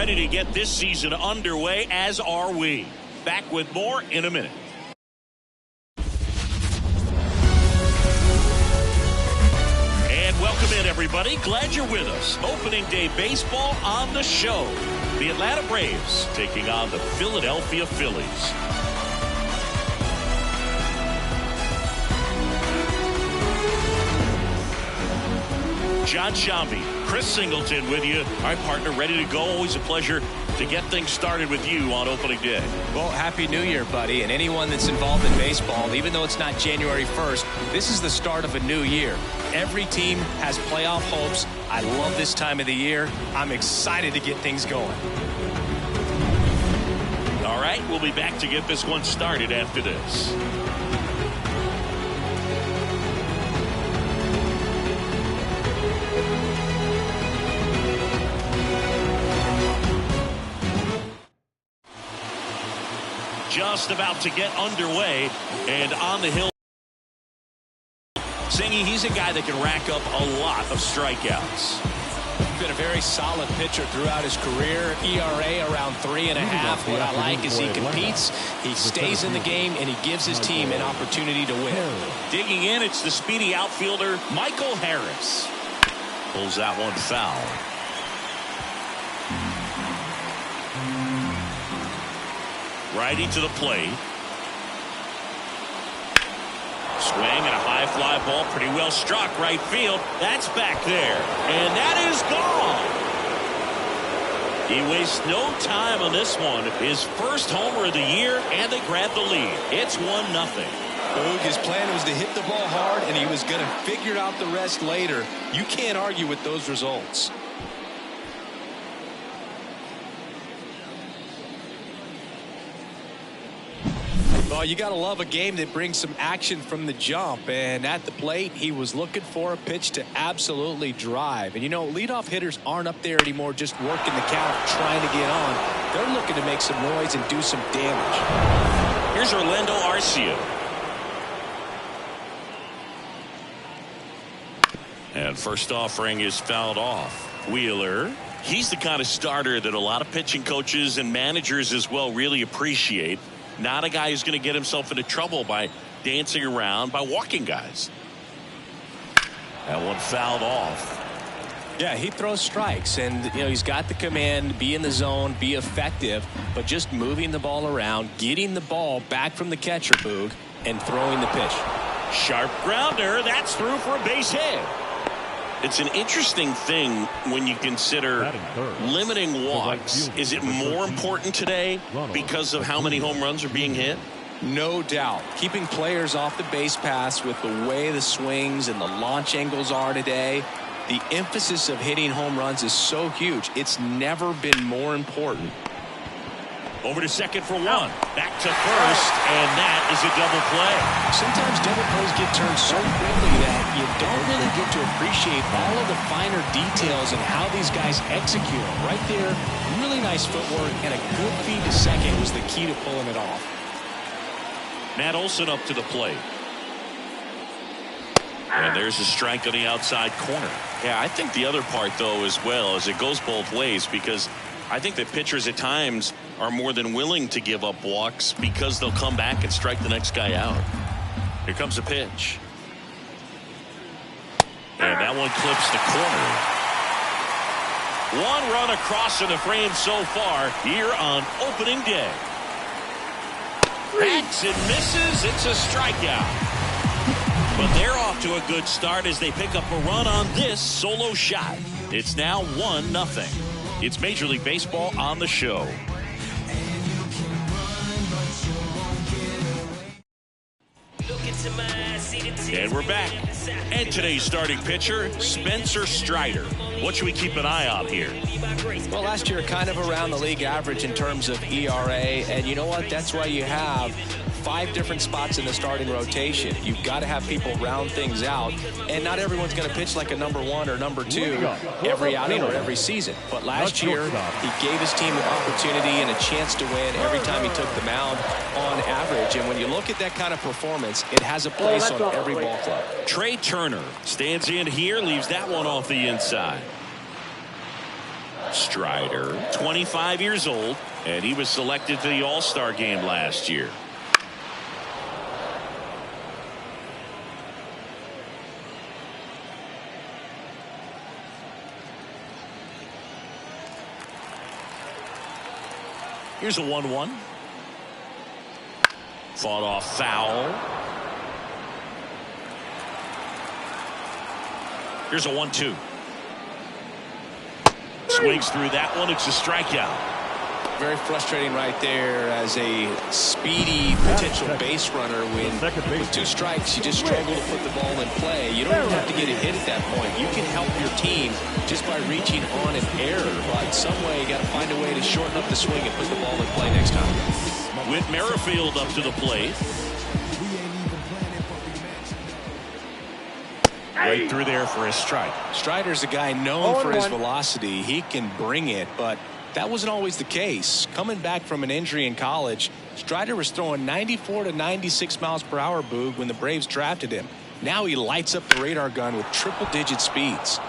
To get this season underway, as are we. Back with more in a minute. And welcome in, everybody. Glad you're with us. Opening day baseball on the show. The Atlanta Braves taking on the Philadelphia Phillies. John Shambi, Chris Singleton with you. All right, partner, ready to go. Always a pleasure to get things started with you on opening day. Well, Happy New Year, buddy. And anyone that's involved in baseball, even though it's not January 1st, this is the start of a new year. Every team has playoff hopes. I love this time of the year. I'm excited to get things going. All right, we'll be back to get this one started after this. Just about to get underway, and on the hill, Singy, he's a guy that can rack up a lot of strikeouts. Been a very solid pitcher throughout his career. ERA around 3.5. What I like is he competes, he stays in the game, and he gives his team an opportunity to win. Digging in, it's the speedy outfielder Michael Harris. Pulls that one foul. Righty to the plate. Swing and a high fly ball, pretty well struck right field. That's back there, and that is gone. He wastes no time on this one. His first homer of the year, and they grab the lead. It's 1-0. Boog, his plan was to hit the ball hard, and he was going to figure out the rest later. You can't argue with those results. Well, you got to love a game that brings some action from the jump. And at the plate, he was looking for a pitch to absolutely drive. And, you know, leadoff hitters aren't up there anymore just working the count, trying to get on. They're looking to make some noise and do some damage. Here's Orlando Arcia. And first offering is fouled off. Wheeler. He's the kind of starter that a lot of pitching coaches and managers as well really appreciate. Not a guy who's going to get himself into trouble by dancing around, by walking guys. That one fouled off. Yeah, he throws strikes, and you know he's got the command, be in the zone, be effective, but just moving the ball around, getting the ball back from the catcher, Boog, and throwing the pitch. Sharp grounder, that's through for a base hit. It's an interesting thing when you consider limiting walks. Is it more important today because of how many home runs are being hit? No doubt. Keeping players off the base paths with the way the swings and the launch angles are today, the emphasis of hitting home runs is so huge. It's never been more important. Over to second for one. Back to first, and that is a double play. Sometimes double plays get turned so quickly that you don't really get to appreciate all of the finer details and how these guys execute them. Right there, really nice footwork, and a good feed to second was the key to pulling it off. Matt Olson up to the plate. And there's a strike on the outside corner. Yeah, I think the other part, though, as well, is it goes both ways, because I think that pitchers at times are more than willing to give up walks because they'll come back and strike the next guy out. Here comes a pitch. And that one clips the corner. One run across in the frame so far here on opening day. Hacks and misses. It's a strikeout. But they're off to a good start as they pick up a run on this solo shot. It's now 1-0. It's Major League Baseball on the show. Looking And we're back. And today's starting pitcher, Spencer Strider. What should we keep an eye on here? Well, last year kind of around the league average in terms of ERA. And you know what? That's why you have 5 different spots in the starting rotation. You've got to have people round things out. And not everyone's going to pitch like a number 1 or number 2 every outing or every season. But last year, he gave his team an opportunity and a chance to win every time he took the mound on average. And when you look at that kind of performance, it has a place on every ball club. Trey Turner stands in here, leaves that one off the inside. Strider, 25 years old, and he was selected to the All-Star game last year. Here's a 1-1. Fought off foul. Here's a 1-2. Swings through that one. It's a strikeout. Very frustrating right there as a speedy potential base runner. When with 2 strikes, you just struggle to put the ball in play. You don't even have to get a hit at that point. You can help your team just by reaching on an error. But some way, you got to find a way to shorten up the swing and put the ball in play next time. With Merrifield up to the plate. Right through there for a strike. Strider's a guy known for his velocity. He can bring it, but that wasn't always the case. Coming back from an injury in college, Strider was throwing 94 to 96 miles per hour, Boog, when the Braves drafted him. Now he lights up the radar gun with triple-digit speeds.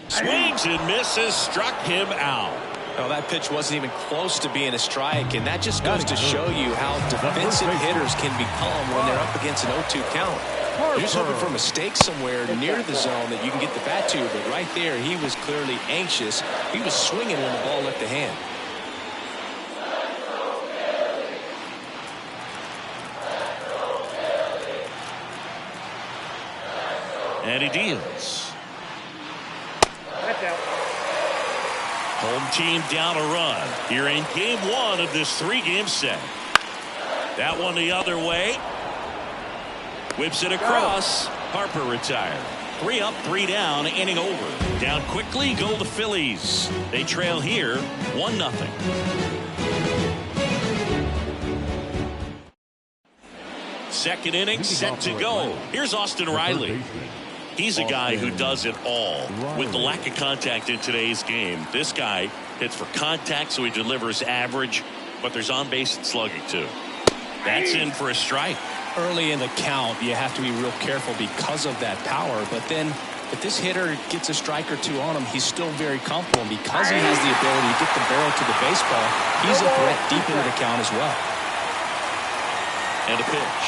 Swings and misses, struck him out. Well, that pitch wasn't even close to being a strike, and that just goes to show you how defensive hitters can become when they're up against an 0-2 count. You're just hoping for a mistake somewhere near the zone that you can get the bat to, but right there, he was clearly anxious. He was swinging when the ball left the hand. And he deals. Home team down a run here in game 1 of this 3-game set. That one the other way. Whips it across. Harper retired. 3 up, 3 down, inning over. Down quickly go the Phillies. They trail here 1-0. Second inning set to go. Here's Austin Riley. He's a guy who does it all. With the lack of contact in today's game, this guy hits for contact, so he delivers average, but there's on-base and slugging too. That's in for a strike. Early in the count, you have to be real careful because of that power, but then if this hitter gets a strike or 2 on him, he's still very comfortable, and because he has the ability to get the barrel to the baseball, he's a threat deep into the count as well. And a pitch.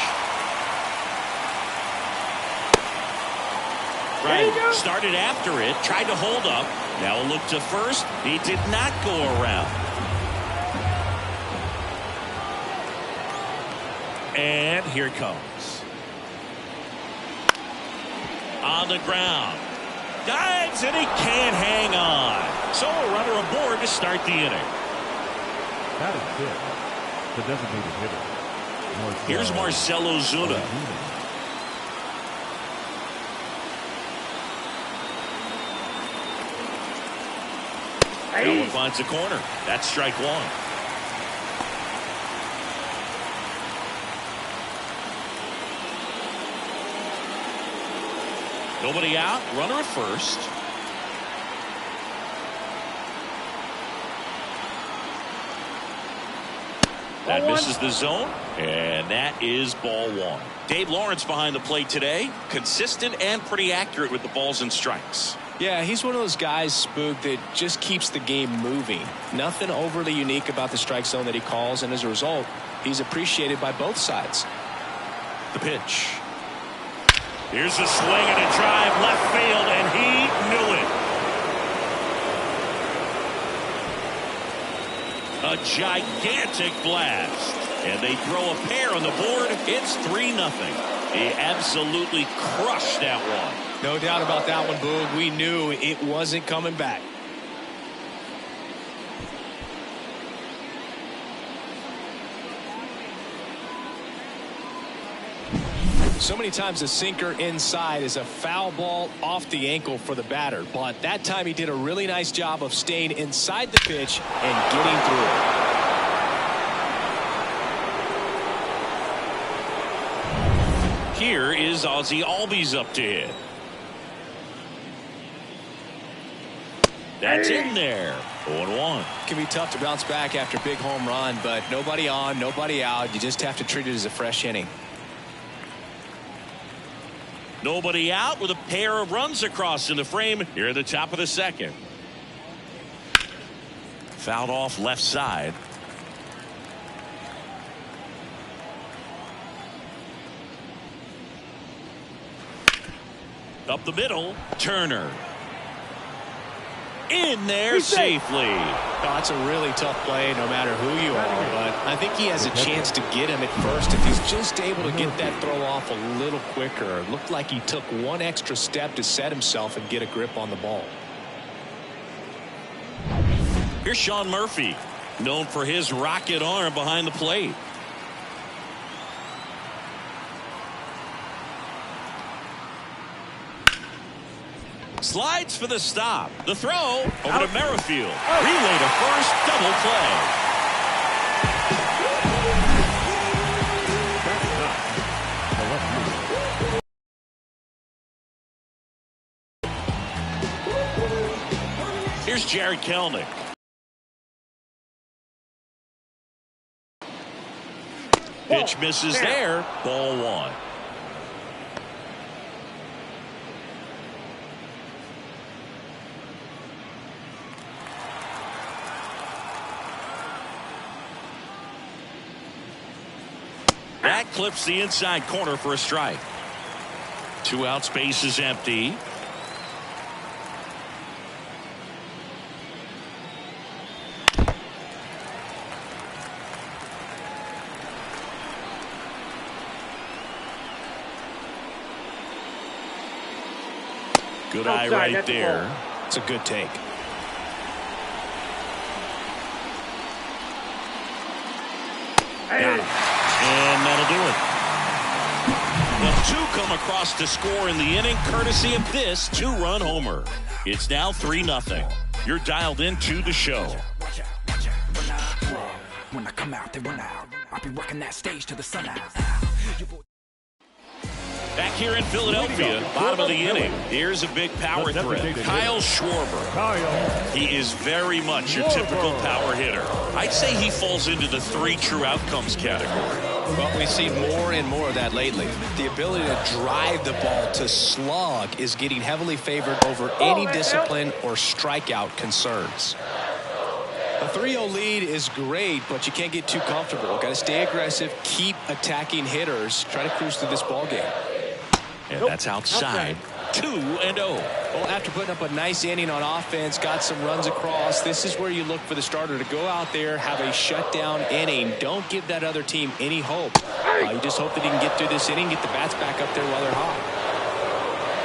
Right, started after it, tried to hold up. Now a look to first. He did not go around. And here it comes. On the ground. Dives, and he can't hang on. So a runner aboard to start the inning. That is good. The designated hitter. Here's Marcell Ozuna. No one finds the corner. That's strike 1. Nobody out. Runner at first. That misses the zone, and that is ball 1. Dave Lawrence behind the plate today. Consistent and pretty accurate with the balls and strikes. Yeah, he's one of those guys, Spook, that just keeps the game moving. Nothing overly unique about the strike zone that he calls, and as a result, he's appreciated by both sides. The pitch. Here's a swing and a drive left field, and he knew it. A gigantic blast, and they throw a pair on the board. It's 3-0. He absolutely crushed that one. No doubt about that one, Boog. We knew it wasn't coming back. So many times a sinker inside is a foul ball off the ankle for the batter, but that time he did a really nice job of staying inside the pitch and getting through it. Here is Ozzie Albies up to hit. That's in there. 0-1. Can be tough to bounce back after a big home run, but nobody on, nobody out. You just have to treat it as a fresh inning. Nobody out with a pair of runs across in the frame here at the top of the second. Fouled off left side. Up the middle, Turner. In there safely. Oh, that's a really tough play no matter who you are, but I think he has a chance to get him at first if he's just able to get that throw off a little quicker. It looked like he took one extra step to set himself and get a grip on the ball. Here's Sean Murphy, known for his rocket arm behind the plate. Slides for the stop. The throw over to Merrifield. Relay to first, double play. Here's Jared Kelnick. Pitch misses there. Ball 1. That clips the inside corner for a strike. 2 outs, base is empty. Good eye right there. It's a good take. Got it. And that'll do it. The 2 come across to score in the inning, courtesy of this 2-run homer. It's now 3-0. You're dialed into the show. When I come out, they run out. I'll be working that stage to the sun out. Back here in Philadelphia, bottom of the inning. Here's a big power threat. Kyle Schwarber. He is very much your typical power hitter. I'd say he falls into the 3 true outcomes category. Well, we've seen more and more of that lately. The ability to drive the ball to slug is getting heavily favored over any discipline or strikeout concerns. A 3-0 lead is great, but you can't get too comfortable. Got to stay aggressive, keep attacking hitters, try to cruise through this ball game. And that's outside. 2-0. Well, after putting up a nice inning on offense, got some runs across, this is where you look for the starter to go out there, have a shutdown inning. Don't give that other team any hope. You just hope that he can get through this inning, get the bats back up there while they're hot.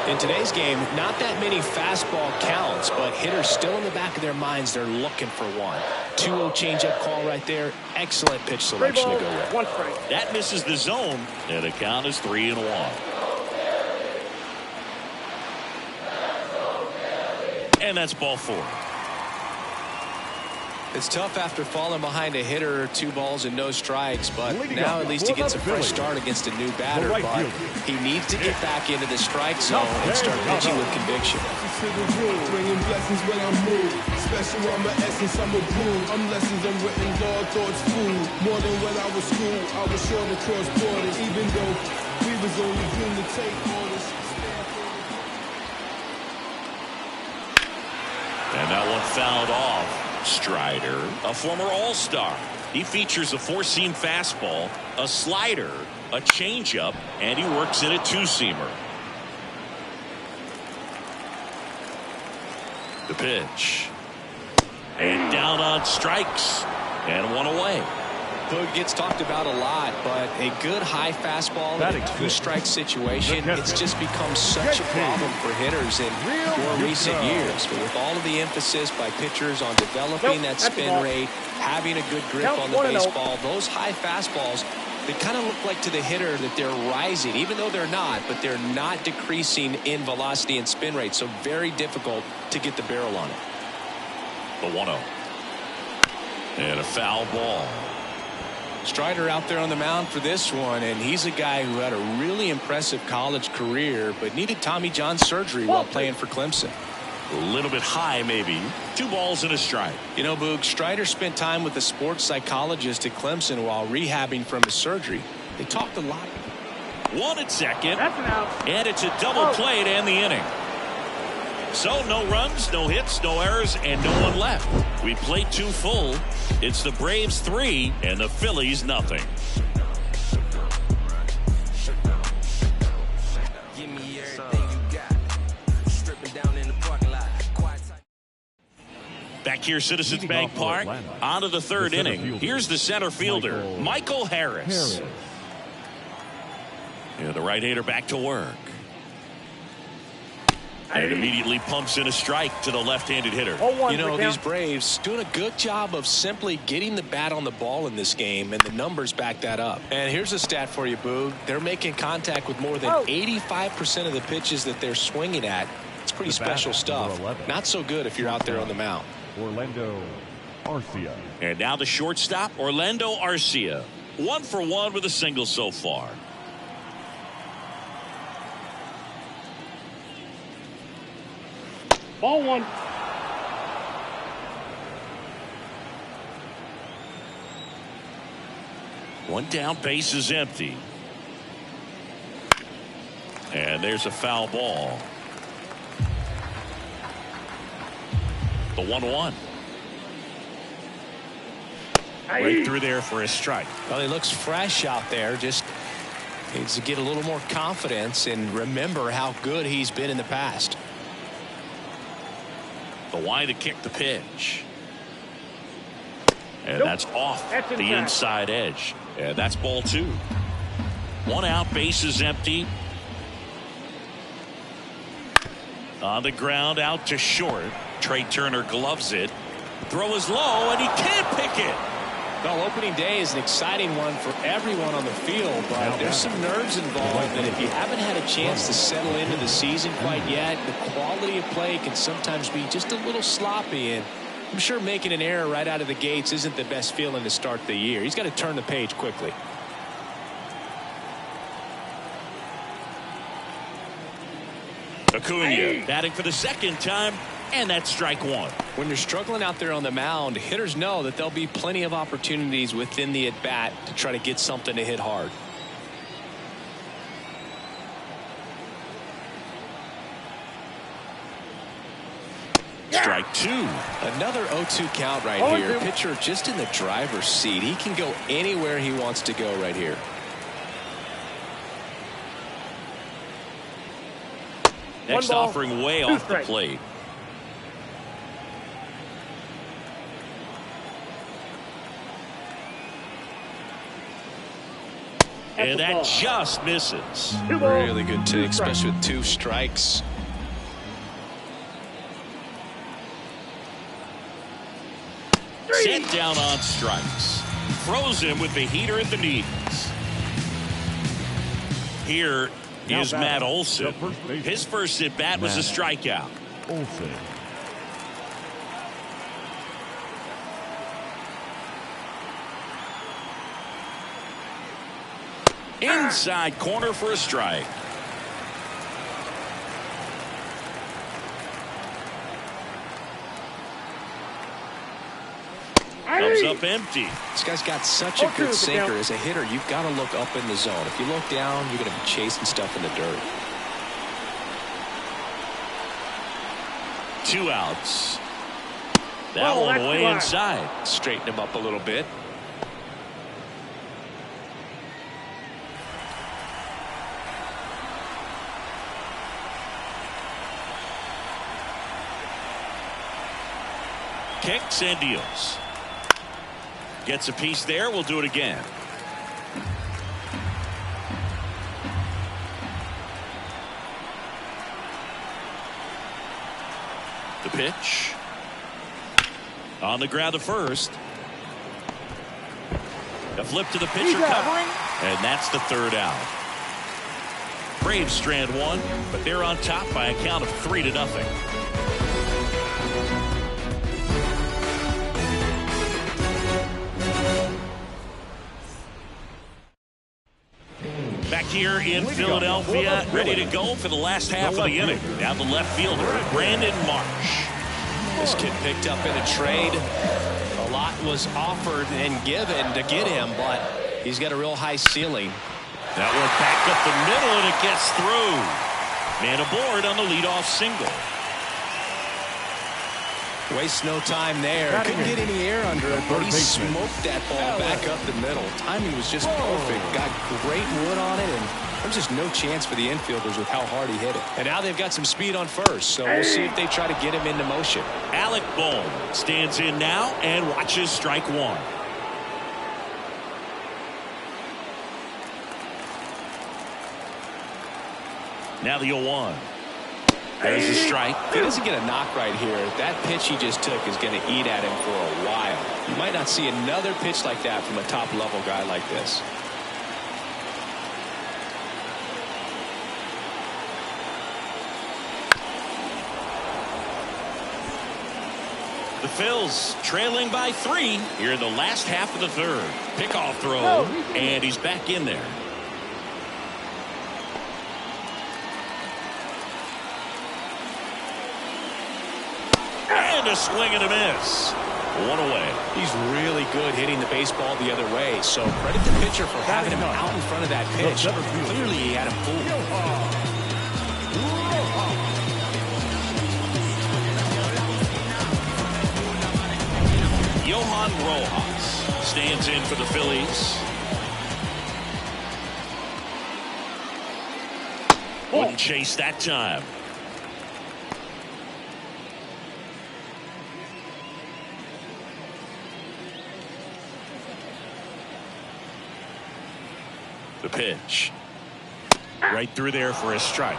In today's game, not that many fastball counts, but hitters still in the back of their minds, they're looking for one. 2-0 changeup call right there. Excellent pitch selection to go with. That misses the zone, and the count is 3-1. And that's ball 4. It's tough after falling behind a hitter, 2 balls and no strikes, but now at least he gets a fresh start against a new batter, but he needs to get back into the strike zone and start pitching with conviction. Bringing blessings when I move. Special on my essence, I'm a groove. I'm lessons unwritten, all thoughts food. More than when I was school, I was sure to cross borders, even though we was only doomed to take orders. And that one fouled off. Strider, a former All-Star. He features a 4-seam fastball, a slider, a changeup, and he works in a 2-seamer. The pitch. And down on strikes. And 1 away. Boog gets talked about a lot, but a good high fastball in a 2-strike situation, it's just become such a problem for hitters in more recent years. But with all of the emphasis by pitchers on developing that spin rate, having a good grip on the baseball, those high fastballs they kind of look like to the hitter that they're rising, even though they're not, but they're not decreasing in velocity and spin rate, so very difficult to get the barrel on it. The 1-0. And a foul ball. Strider out there on the mound for this one, and he's a guy who had a really impressive college career but needed Tommy John surgery while playing for Clemson. A little bit high, maybe. 2 balls and a strike. You know, Boog, Strider spent time with a sports psychologist at Clemson while rehabbing from his surgery. They talked a lot. 1 at second. That's an out. And it's a double play to end the inning. So no runs, no hits, no errors, and no one left. We played 2 full. It's the Braves 3 and the Phillies nothing. Back here, Citizens Bank Park, on to the 3rd inning. Here's the center fielder, Michael Harris. Yeah, the right-hander back to work. And immediately pumps in a strike to the left-handed hitter. You know, these Braves doing a good job of simply getting the bat on the ball in this game, and the numbers back that up. And here's a stat for you, Boog. They're making contact with more than 85% of the pitches that they're swinging at. It's pretty special stuff. Not so good if you're out there on the mound. Orlando Arcia. And now the shortstop, Orlando Arcia. 1 for 1 with a single so far. Ball 1. One down, base is empty. And there's a foul ball. The 1-1. Right through there for a strike. Well, he looks fresh out there. Just needs to get a little more confidence and remember how good he's been in the past. The wide to kick the pitch. And that's off the inside edge. And that's ball 2. 1 out, base is empty. On the ground, out to short. Trey Turner gloves it. Throw is low, and he can't pick it. Well, opening day is an exciting one for everyone on the field, but there's some nerves involved, and if you haven't had a chance to settle into the season quite yet, the quality of play can sometimes be just a little sloppy, and I'm sure making an error right out of the gates isn't the best feeling to start the year. He's got to turn the page quickly. Acuna batting for the 2nd time, and that's strike 1. When you're struggling out there on the mound, hitters know that there'll be plenty of opportunities within the at-bat to try to get something to hit hard. Strike 2. Another 0-2 count right here. Pitcher just in the driver's seat. He can go anywhere he wants to go right here. Next offering way off the plate. And that just misses. Really good take, especially with 2 strikes. Set down on strikes. Throws him with the heater at the knees. Here is Matt Olson. His first at bat was a strikeout. Olson. Inside corner for a strike. Comes up empty. This guy's got such a good sinker. As a hitter, you've got to look up in the zone. If you look down, you're going to be chasing stuff in the dirt. 2 outs. That one way inside. Straighten him up a little bit. Kicks and deals. Gets a piece there. We'll do it again. The pitch. On the ground to first. A flip to the pitcher covering. And that's the third out. Braves strand one, but they're on top by a count of 3-0. Back here in Philadelphia, ready to go for the last half of the inning. Down the left fielder, Brandon Marsh. This kid picked up in a trade. A lot was offered and given to get him, but he's got a real high ceiling. That one back up the middle, and it gets through. Man aboard on the leadoff single. Wastes no time there. Couldn't get any air under it, but he smoked that ball back up the middle. Timing was just perfect. Got great wood on it, and there's just no chance for the infielders with how hard he hit it. And now they've got some speed on first, so we'll see if they try to get him into motion. Alec Bohm stands in now and watches strike one. Now the 0-1. There's a strike. If he doesn't get a knock right here, that pitch he just took is going to eat at him for a while. You might not see another pitch like that from a top-level guy like this. The Phils trailing by 3 here in the last half of the third. Pickoff throw, and he's back in there. And a swing and a miss. One away. He's really good hitting the baseball the other way, so credit the pitcher for having him out in front of that pitch. Clearly he had him fooled. Johan Rojas stands in for the Phillies. Wouldn't chase that time. The pitch. Right through there for a strike.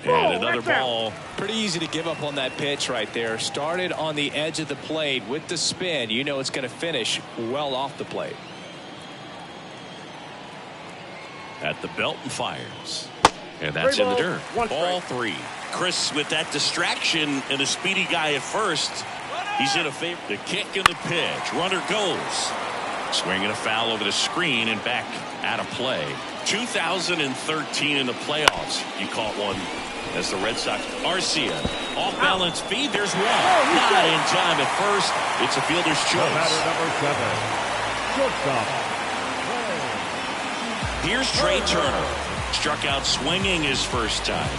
And another ball. Pretty easy to give up on that pitch right there. Started on the edge of the plate with the spin. You know it's going to finish well off the plate. At the belt and fires. And that's in the dirt. Ball 3. Chris with that distraction and a speedy guy at first. He's in a favor. The kick and the pitch. Runner goes. Swinging a foul over the screen and back out of play. 2013 in the playoffs. You caught one as the Red Sox. Arcia. Off balance feed. There's one. Not in time at first. It's a fielder's choice. Batter number 7. Shortstop. Here's Trey Turner. Struck out swinging his first time.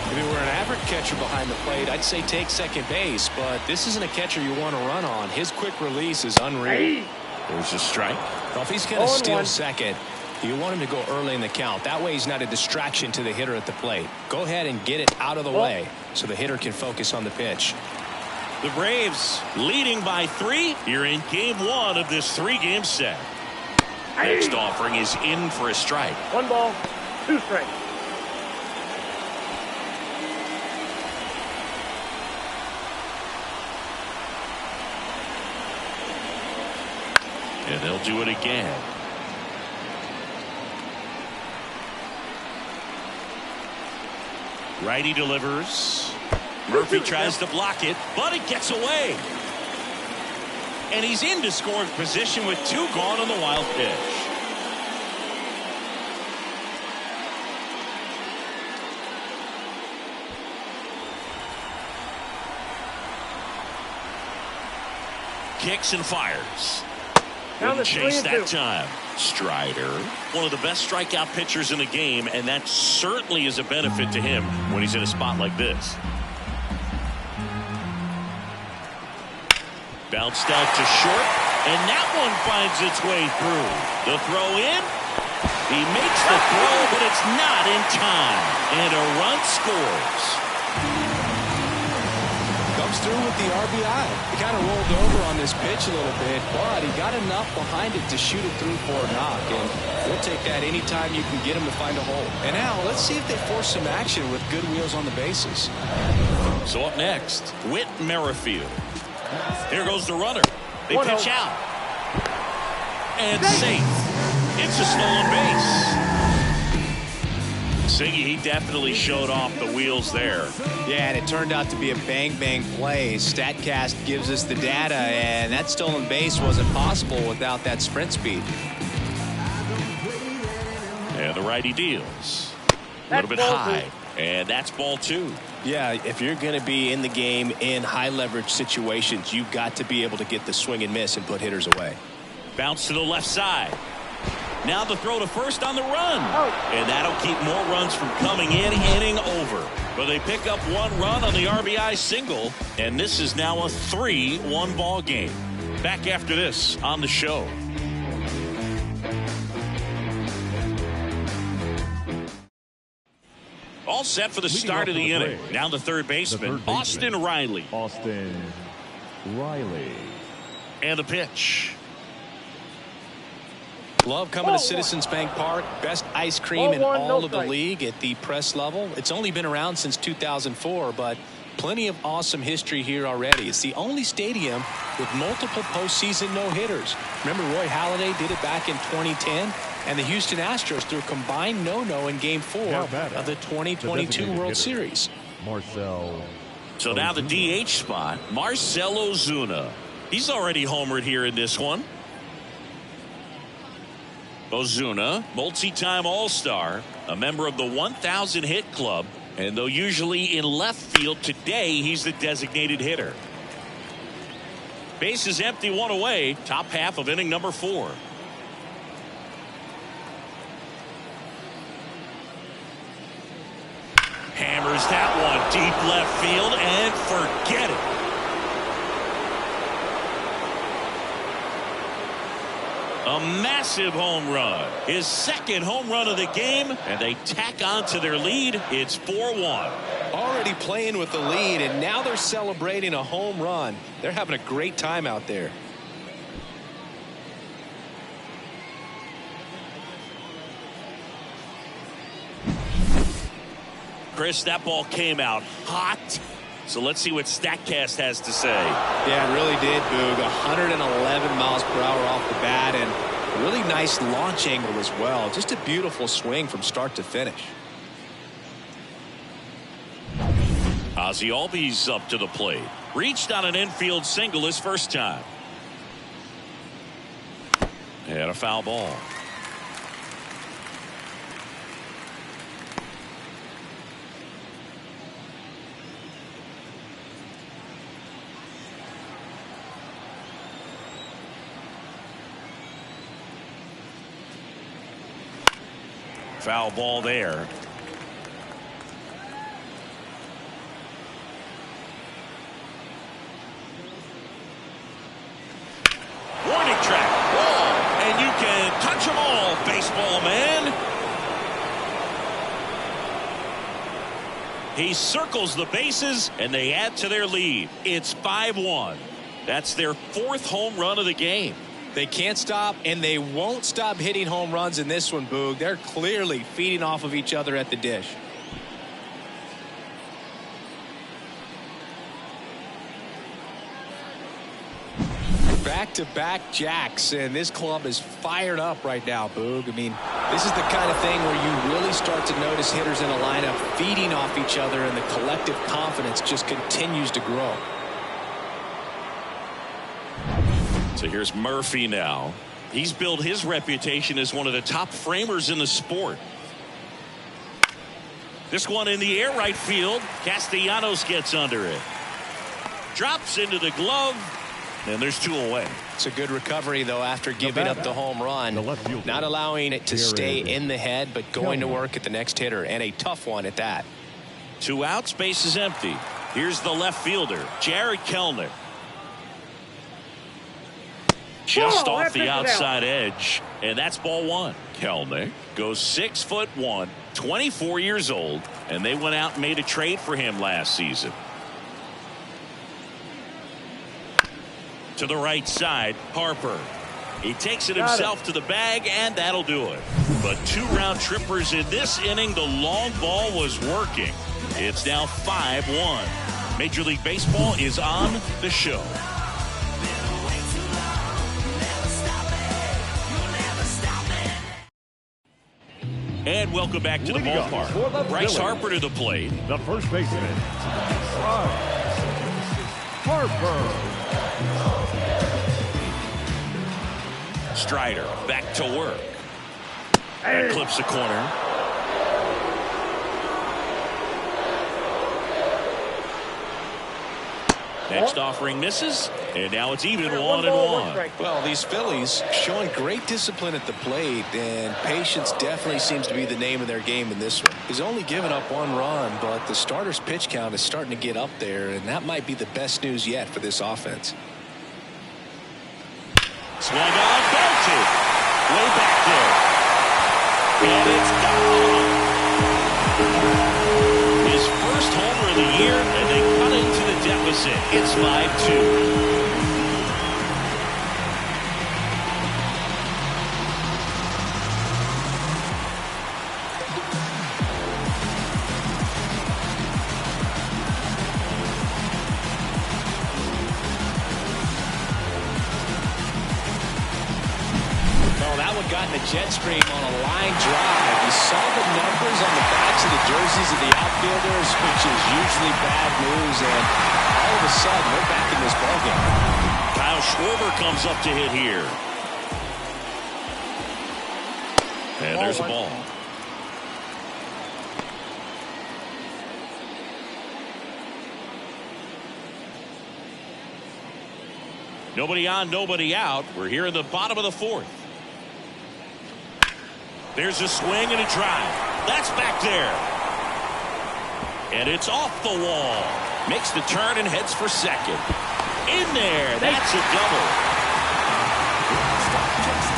If it were an average catcher behind the plate, I'd say take second base, but this isn't a catcher you want to run on. His quick release is unreal. There's a strike. Well, if he's going to steal second, you want him to go early in the count. That way he's not a distraction to the hitter at the plate. Go ahead and get it out of the way so the hitter can focus on the pitch. The Braves leading by 3 here in game 1 of this 3-game set. Next offering is in for a strike. 1 ball, 2 strikes. And they'll do it again. Righty delivers. Murphy tries to block it, but it gets away. And he's into scoring position with 2 gone on the wild pitch. Kicks and fires. Wouldn't chase that time. Strider, one of the best strikeout pitchers in the game, and that certainly is a benefit to him when he's in a spot like this. Bounced out to short, and that one finds its way through. The throw in. He makes the throw, but it's not in time. And a run scores. Comes through with the RBI. He kind of rolled over on this pitch a little bit, but he got enough behind it to shoot it through for a knock. And we'll take that anytime you can get him to find a hole. And now let's see if they force some action with good wheels on the bases. So up next, Whit Merrifield. Here goes the runner. They pitch out. And safe. It's a stolen base. Siggy, he definitely showed off the wheels there. Yeah, and it turned out to be a bang-bang play. StatCast gives us the data, and that stolen base wasn't possible without that sprint speed. And the righty deals. A little bit high. And that's ball 2. Yeah, if you're going to be in the game in high leverage situations, you've got to be able to get the swing and miss and put hitters away. Bounce to the left side. Now the throw to first on the run. And that'll keep more runs from coming in, inning over. But they pick up 1 run on the RBI single. And this is now a 3-1 ball game. Back after this on the show. All set for the start of the inning. Now the third baseman, Austin Riley. Austin Riley. And the pitch. Love coming to Citizens Bank Park. Best ice cream in all of the league at the press level. It's only been around since 2004, but plenty of awesome history here already. It's the only stadium with multiple postseason no-hitters. Remember Roy Halladay did it back in 2010? And the Houston Astros threw a combined no-no in Game 4 of the 2022 World Series. Marcell. So now the DH spot, Marcell Ozuna. He's already homered here in this one. Ozuna, multi-time All-Star, a member of the 1,000 hit club, and though usually in left field, today he's the designated hitter. Base is empty, 1 away, top half of inning number 4. Hammers that one deep left field and forget it. A massive home run. His second home run of the game, and they tack on to their lead. It's 4-1. Already playing with the lead, and now they're celebrating a home run. They're having a great time out there. Chris, that ball came out hot. So let's see what StatCast has to say. Yeah, it really did, Boog. 111 miles per hour off the bat, and a really nice launch angle as well. Just a beautiful swing from start to finish. Ozzie Albies up to the plate. Reached on an infield single his first time. And a foul ball. Foul ball there. Warning track. Ball. And you can touch them all, baseball man. He circles the bases, and they add to their lead. It's 5-1. That's their 4th home run of the game. They can't stop, and they won't stop hitting home runs in this one, Boog. They're clearly feeding off of each other at the dish. Back-to-back jacks, and this club is fired up right now, Boog. I mean, this is the kind of thing where you really start to notice hitters in a lineup feeding off each other, and the collective confidence just continues to grow. So here's Murphy now. He's built his reputation as one of the top framers in the sport. This one in the air right field. Castellanos gets under it. Drops into the glove. And there's 2 away. It's a good recovery, though, after giving up the home run. Not allowing it to stay in the head, but going to work at the next hitter. And a tough one at that. 2 outs, base is empty. Here's the left fielder, Jared Kelenic. Just off the outside edge, and that's ball 1. Kelenic goes 6'1", 24 years old, and they went out and made a trade for him last season. To the right side, Harper. He takes it himself to the bag, and that'll do it. But 2 round trippers in this inning. The long ball was working. It's now 5-1. Major League Baseball is on the show. And welcome back to the ballpark. Bryce Harper to the plate. The first baseman, Bryce Harper. Strider back to work. And clips the corner. Next offering misses, and now it's even 1-1. Well, these Phillies showing great discipline at the plate, and patience definitely seems to be the name of their game in this one. He's only given up 1 run, but the starter's pitch count is starting to get up there, and that might be the best news yet for this offense. Swung on, belted. Way back there. And it's gone. His first homer of the year, and they cut into the deficit. It's 5-2. Got in a jet stream on a line drive. You saw the numbers on the backs of the jerseys of the outfielders, which is usually bad news, and all of a sudden we're back in this ballgame. Kyle Schwarber comes up to hit here. And there's a ball. Nobody on, nobody out. We're here in the bottom of the 4th. There's a swing and a drive. That's back there. And it's off the wall. Makes the turn and heads for second. In there. That's a double.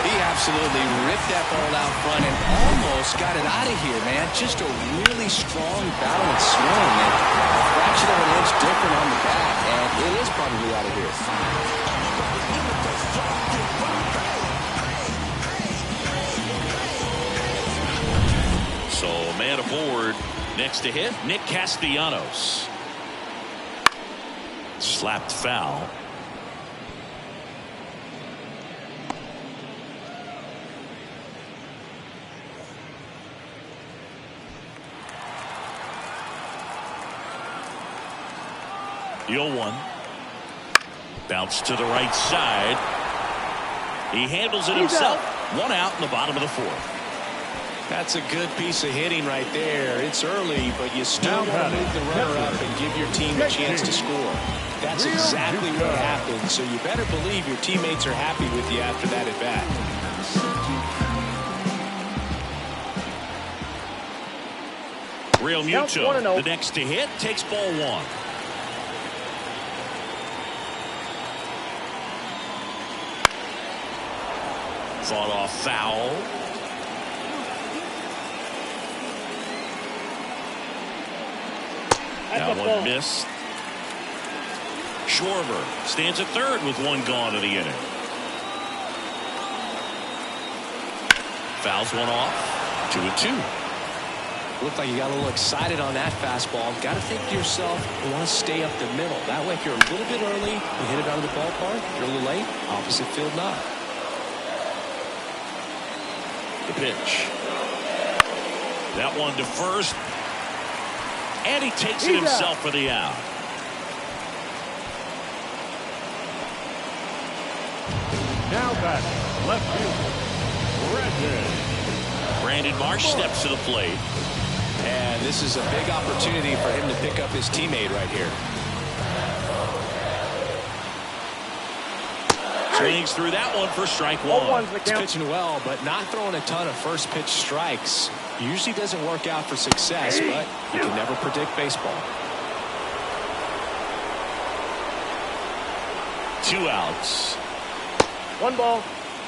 He absolutely ripped that ball out front and almost got it out of here, man. Just a really strong, balanced swing. And a fraction of an inch different on the bat. And it is probably out of here. So man aboard. Next to hit, Nick Castellanos. Slapped foul. The 0-1. Bounce to the right side. He handles it himself. 1 out in the bottom of the 4th. That's a good piece of hitting right there. It's early, but you still want to move the runner up and give your team a chance to score. That's exactly what happened, so you better believe your teammates are happy with you after that at bat. Real Muto, the next to hit, takes ball 1. Fought off foul. That one missed. Schwarber stands at third with 1 gone in the inning. Fouls 1 off. 2-2. Looked like you got a little excited on that fastball. Got to think to yourself, you want to stay up the middle. That way, if you're a little bit early, you hit it out of the ballpark. If you're a little late, opposite field knock. The pitch. That one to first. And he takes it himself for the out. Now back, left field, Brandon Marsh steps to the plate. And this is a big opportunity for him to pick up his teammate right here. Swings through that one for strike 1. He's pitching well, but not throwing a ton of first pitch strikes. Usually doesn't work out for success, but you can never predict baseball. 2 outs. 1 ball,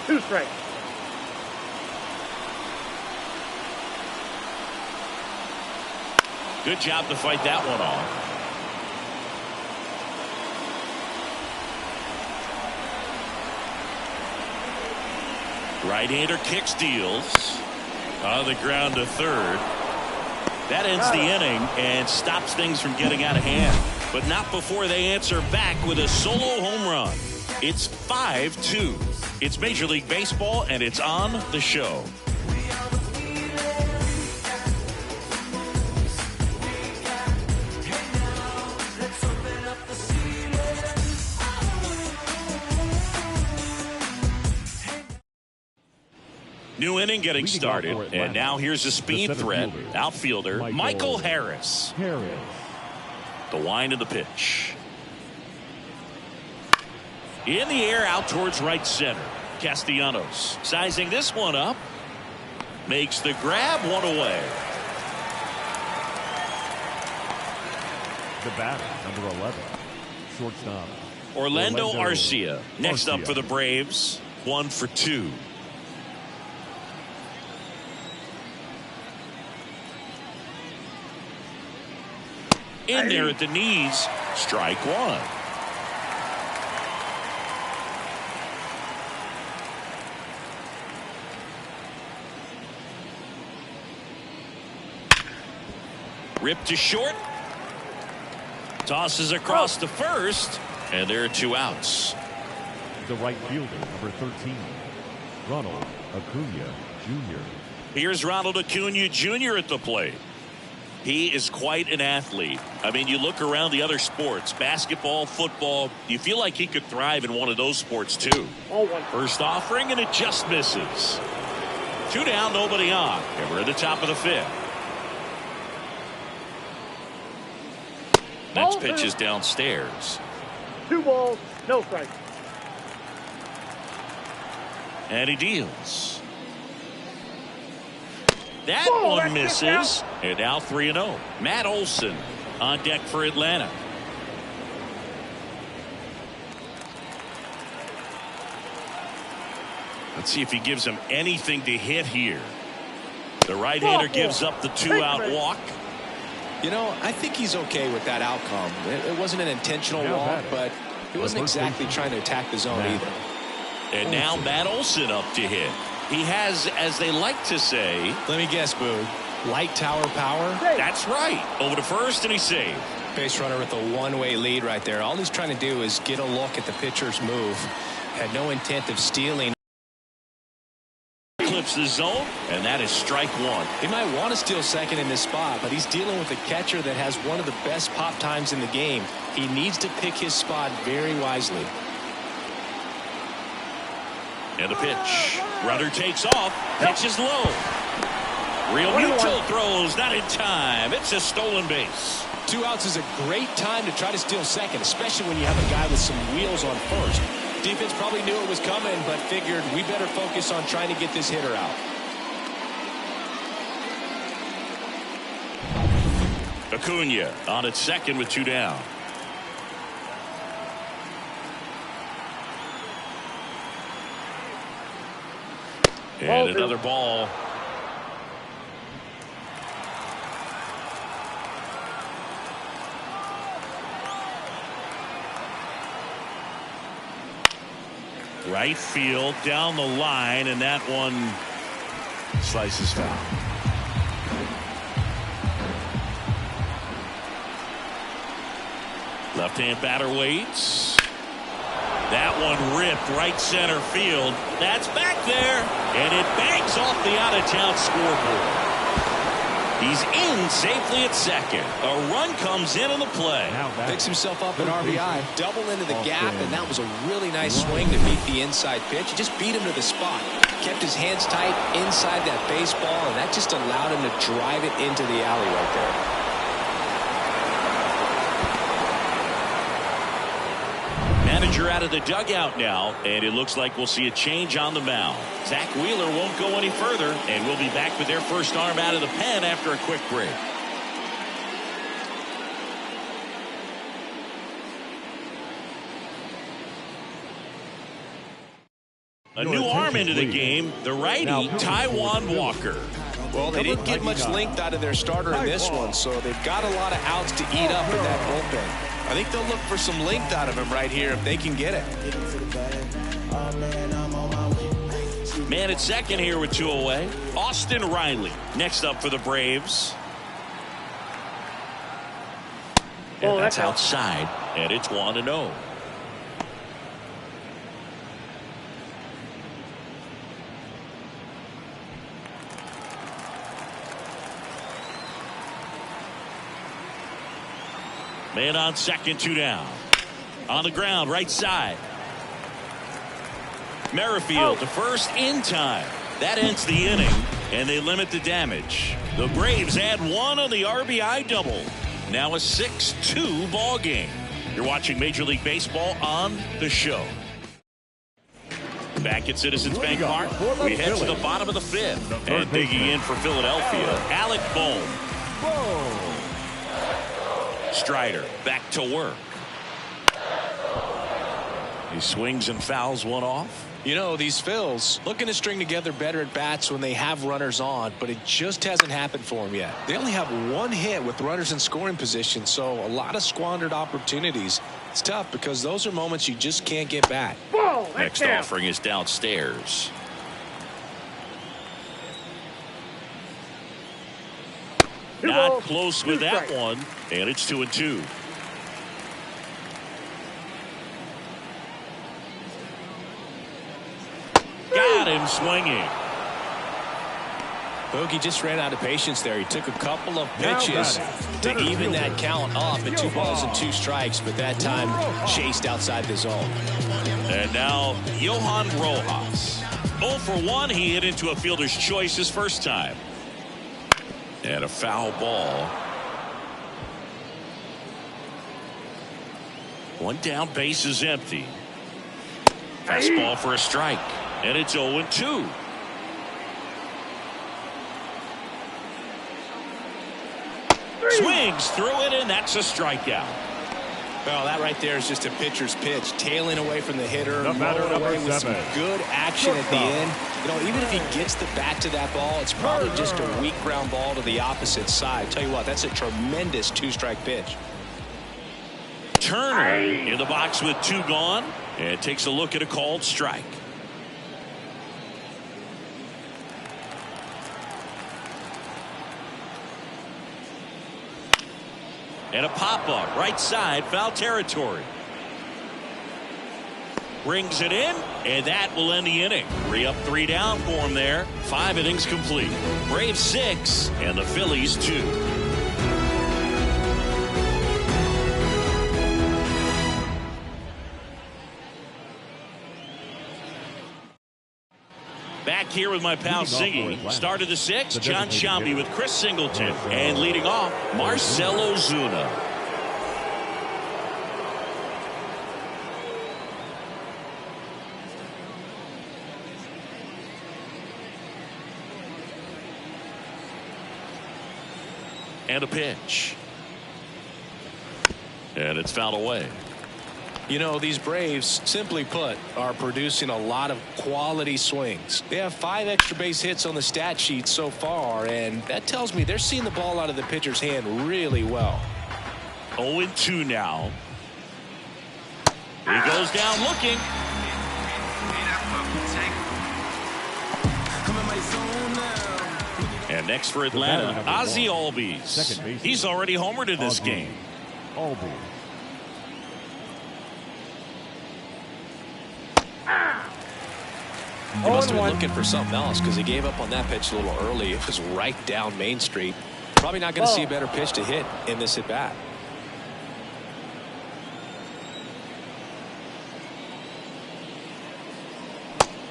2 strikes. Good job to fight that one off. Right-hander kick steals. On the ground to third. That ends the inning and stops things from getting out of hand. but not before they answer back with a solo home run. It's 5-2. It's Major League Baseball, and it's on the show. New inning getting started, and now here's a speed threat. Outfielder Michael Harris. The wind of the pitch. In the air, out towards right center. Castellanos sizing this one up. Makes the grab, one away. The batter, number 11, shortstop Orlando Arcia. Next up for the Braves, 1 for 2. In there at the knees, strike one. Ripped to short. Tosses across to first, and there are 2 outs. The right fielder, number 13, Ronald Acuna Jr. Here's Ronald Acuna Jr. at the plate. He is quite an athlete. I mean, you look around the other sports, basketball, football, you feel like he could thrive in one of those sports too. First offering, and it just misses. 2 down, nobody on. And we're at the top of the 5th. Next pitch is downstairs. 2 balls, no strikes. And he deals. That one misses. And now 3-0. Matt Olson on deck for Atlanta. Let's see if he gives him anything to hit here. The right-hander gives up the 2-out walk. You know, I think he's okay with that outcome. It wasn't an intentional walk, but he wasn't exactly trying to attack the zone either. And now Matt Olson up to hit. He has, as they like to say, let me guess, Boog, light tower power? That's right. Over to first, and he saved. Base runner with a one-way lead right there. All he's trying to do is get a look at the pitcher's move. Had no intent of stealing. Clips the zone, and that is strike one. He might want to steal second in this spot, but he's dealing with a catcher that has one of the best pop times in the game. He needs to pick his spot very wisely. And the pitch. Runner takes off. Pitch is low. Real Muto throws, not in time. It's a stolen base. 2 outs is a great time to try to steal second, especially when you have a guy with some wheels on first. Defense probably knew it was coming, but figured we better focus on trying to get this hitter out. Acuna on at second with 2 down. And another ball. Right field down the line, and that one slices foul. Left-hand batter waits. That one ripped right center field. That's back there, and it bangs off the out-of-town scoreboard. He's in safely at second. A run comes in on the play. Picks himself up an RBI. Double into the gap, and that was a really nice swing to beat the inside pitch. He just beat him to the spot. Kept his hands tight inside that baseball, and that just allowed him to drive it into the alley right there. Manager out of the dugout now, and it looks like we'll see a change on the mound. Zach Wheeler won't go any further, and we'll be back with their first arm out of the pen after a quick break. A new arm into the game, the righty, Taijuan Walker. Well, they didn't get much length out of their starter in this one, so they've got a lot of outs to eat up in that bullpen. I think they'll look for some length out of him right here if they can get it. Man at second here with 2 away. Austin Riley next up for the Braves. And that's outside, and it's 1-0. Man on second, 2 down. On the ground, right side. Merrifield to first in time. That ends the inning, and they limit the damage. The Braves add 1 on the RBI double. Now a 6-2 ball game. You're watching Major League Baseball on The Show. Back at Citizens Bank Park, we head to the bottom of the 5th. And digging in for Philadelphia, Alec Bohm. Strider back to work. He swings and fouls one off. You know, these Phils looking to string together better at bats when they have runners on, but it just hasn't happened for them yet. They only have 1 hit with runners in scoring position, so a lot of squandered opportunities. It's tough because those are moments you just can't get back. Next offering is downstairs. Not close with that one, and it's 2-2. Got him swinging. Bogey just ran out of patience there. He took a couple of pitches to even that count up at 2 balls and 2 strikes, but that time chased outside the zone. And now Johan Rojas. 0 for 1. He hit into a fielder's choice his first time. And a foul ball. 1 down, base is empty. Fastball for a strike. And it's 0-2. Swings through it, and that's a strikeout. Well, that right there is just a pitcher's pitch, tailing away from the hitter, rolling away with some good action at the end. You know, even if he gets the bat to that ball, it's probably just a weak ground ball to the opposite side. Tell you what, that's a tremendous 2-strike pitch. Turner in the box with 2 gone, and takes a look at a called strike. And a pop-up right side, foul territory. Brings it in, and that will end the inning. 3 up, 3 down for him there. 5 innings complete. Braves 6 and the Phillies 2. Back here with my pal Ziggy. Start of the 6th, John Sciambi with Chris Singleton. And leading off, Marcell Ozuna. And a pitch. And it's fouled away. You know, these Braves, simply put, are producing a lot of quality swings. They have 5 extra base hits on the stat sheet so far, and that tells me they're seeing the ball out of the pitcher's hand really well. 0-2 now. He goes down looking. And next for Atlanta, Ozzie Albies. He's already homered in this game. Albies. He must have been looking for something else because he gave up on that pitch a little early. It was right down Main Street. Probably not going to see a better pitch to hit in this at bat.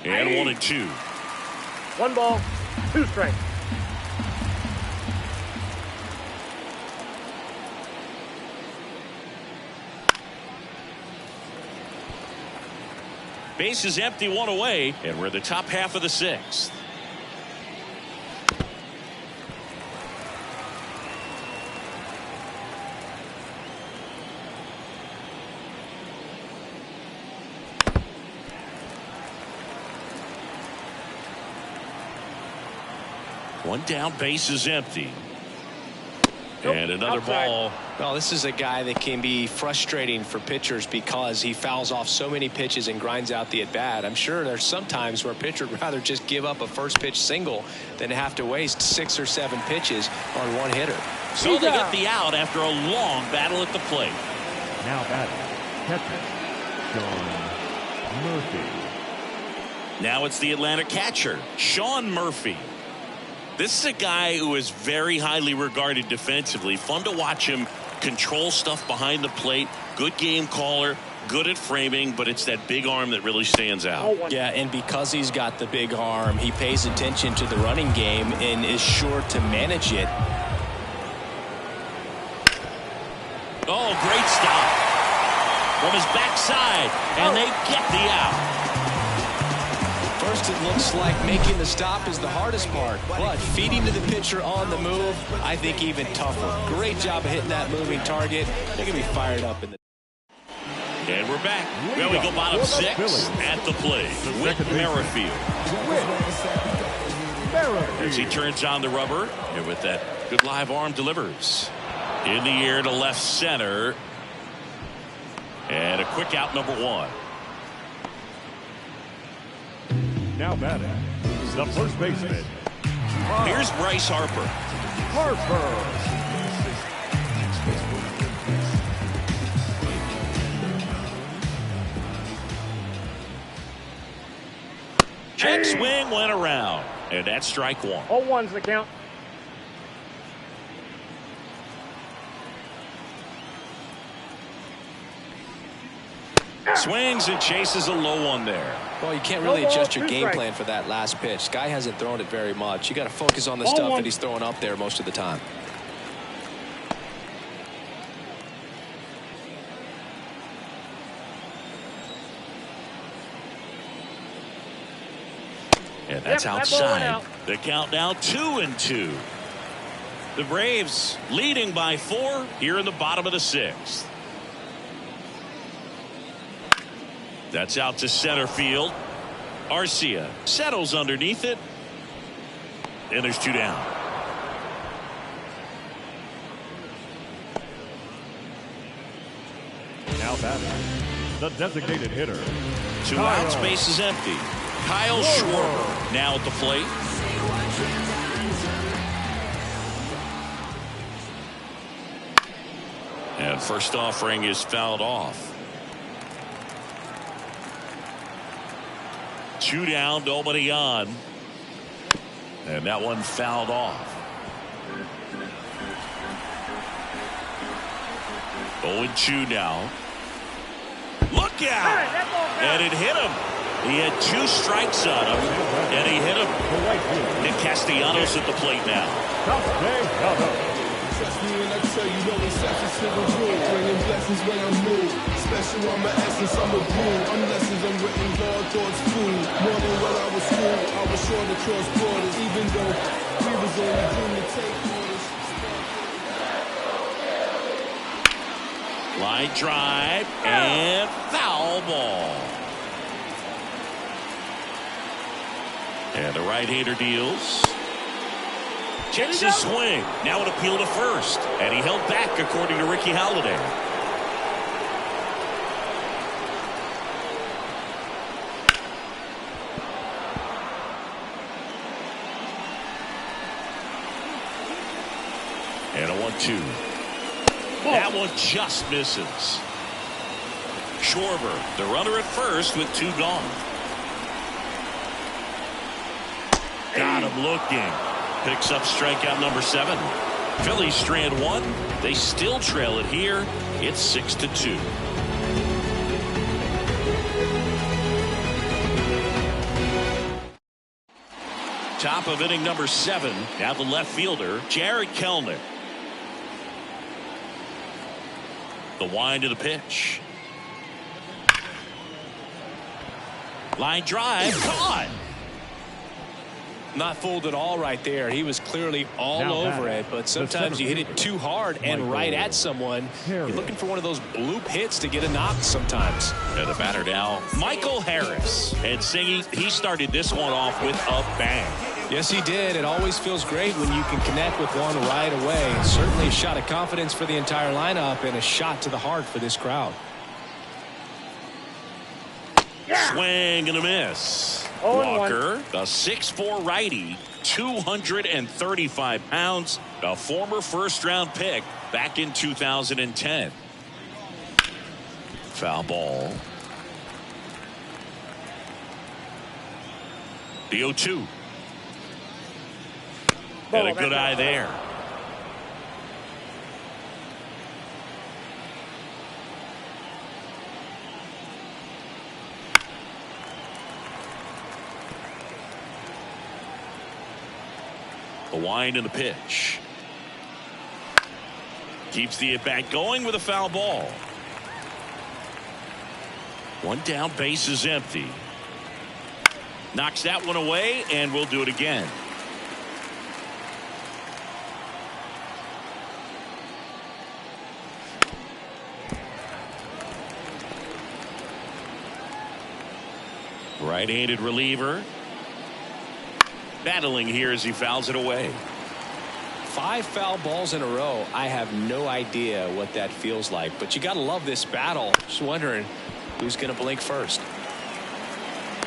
And 1-2. 1 ball, 2 strikes. Base is empty, 1 away, and we're the top half of the 6th. One down, base is empty. And another ball. Well, this is a guy that can be frustrating for pitchers because he fouls off so many pitches and grinds out the at-bat. I'm sure there's some times where a pitcher would rather just give up a first pitch single than have to waste 6 or 7 pitches on one hitter. So they get the out after a long battle at the plate. Now batting, catcher, Sean Murphy. Now it's the Atlanta catcher, Sean Murphy. This is a guy who is very highly regarded defensively. Fun to watch him control stuff behind the plate. Good game caller, good at framing, but it's that big arm that really stands out. Yeah, and because he's got the big arm, he pays attention to the running game and is sure to manage it. Oh, great stop from his backside, and they get the out. First, it looks like making the stop is the hardest part, but feeding to the pitcher on the move, I think even tougher. Great job of hitting that moving target. They're going to be fired up in the. And we're back. Well, we go bottom 6 at the plate. Whit Merrifield. As he turns on the rubber, and with that good live arm delivers. In the air to left center. And a quick out, number 1. Now batting, the first baseman. Here's Bryce Harper. Check swing went around, and that's strike 1. 0-1's the count. Swings and chases a low one there. Well, you can't really adjust your game plan for that last pitch. Guy hasn't thrown it very much. You got to focus on the stuff that he's throwing up there most of the time. And that's outside. The count now 2-2. The Braves leading by 4 here in the bottom of the 6th. That's out to center field. Arcia settles underneath it. And there's 2 down. Now batting, the designated hitter. 2 outs, base is empty. Kyle Schwarber now at the plate. And first offering is fouled off. 2 down, nobody on. And that one fouled off. 0-2 now. Look out! And it hit him. He had 2 strikes on him, and he hit him. Nick Castellanos at the plate now. Trust me when I tell you, no exceptions to the rule. Bringing blessings when I move. Special on my essence, I'm a groove. I'm lessons, I'm written, Lord, thoughts food. More than when I was school, I was sure to cross borders. Even though we was only doing to take orders. Line drive and foul ball. And the right-hander deals. Checks his swing. Now an appeal to first. And he held back, according to Ricky Halladay. And a 1-2. That one just misses. Schwarber, the runner at first with 2 gone. Got him looking. Picks up strikeout number 7. Phillies strand 1. They still trail it here. It's 6-2. Top of inning number 7. Now the left fielder, Jared Kelenic. The wind of the pitch. Line drive, caught. Not fooled at all right there. He was clearly all over it, but sometimes you hit it too hard and right at someone. You're looking for one of those bloop hits to get a knock sometimes. And the batter now, Michael Harris. And Singy, he started this one off with a bang. Yes, he did. It always feels great when you can connect with one right away. Certainly a shot of confidence for the entire lineup and a shot to the heart for this crowd. Swing and a miss. Walker, a 6'4" righty, 235 pounds, a former first-round pick back in 2010. Foul ball. The 0-2. And a good eye there. The wind and the pitch. Keeps the at-bat going with a foul ball. One down, base is empty. Knocks that one away, and we'll do it again. Right-handed reliever. Battling here as he fouls it away. 5 foul balls in a row. I have no idea what that feels like, but you got to love this battle. Just wondering who's going to blink first.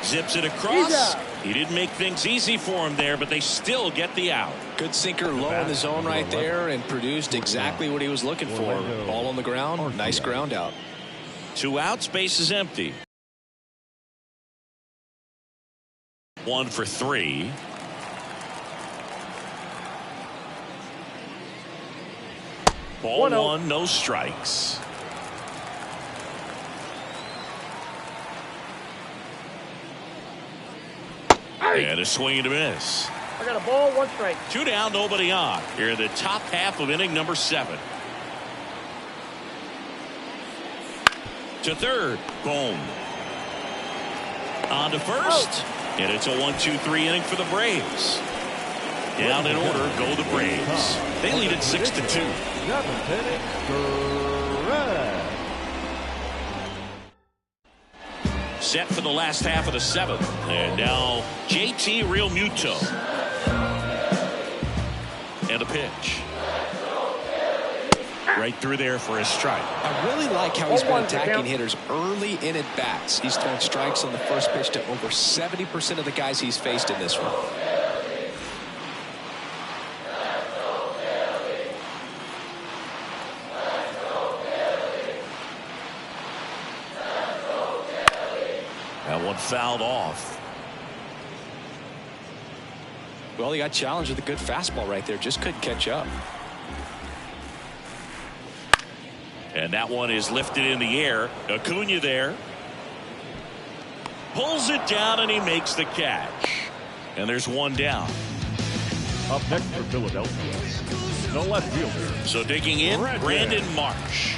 Zips it across. He didn't make things easy for him there, but they still get the out. Good sinker low in the zone right there and produced exactly what he was looking for. Ball on the ground. Nice ground out. 2 outs, base is empty. 1 for 3. Ball 1, no strikes. And a swing and a miss. I got a ball, 1 strike. 2 down, nobody on. Here in the top half of inning number 7. To third. Boom. On to first. And it's a 1-2-3 inning for the Braves. Down in order go the Braves. They lead it 6-2. 7th inning, Gurriel. Set for the last half of the 7th. And now JT Realmuto. And a pitch. Right through there for a strike. I really like how he's been attacking hitters early in at bats. He's thrown strikes on the first pitch to over 70% of the guys he's faced in this one. That one fouled off. Well, he got challenged with a good fastball right there. Just couldn't catch up. And that one is lifted in the air. Acuna there. Pulls it down and he makes the catch. And there's 1 down. Up next for Philadelphia, the left fielder. So digging in, Brandon Marsh.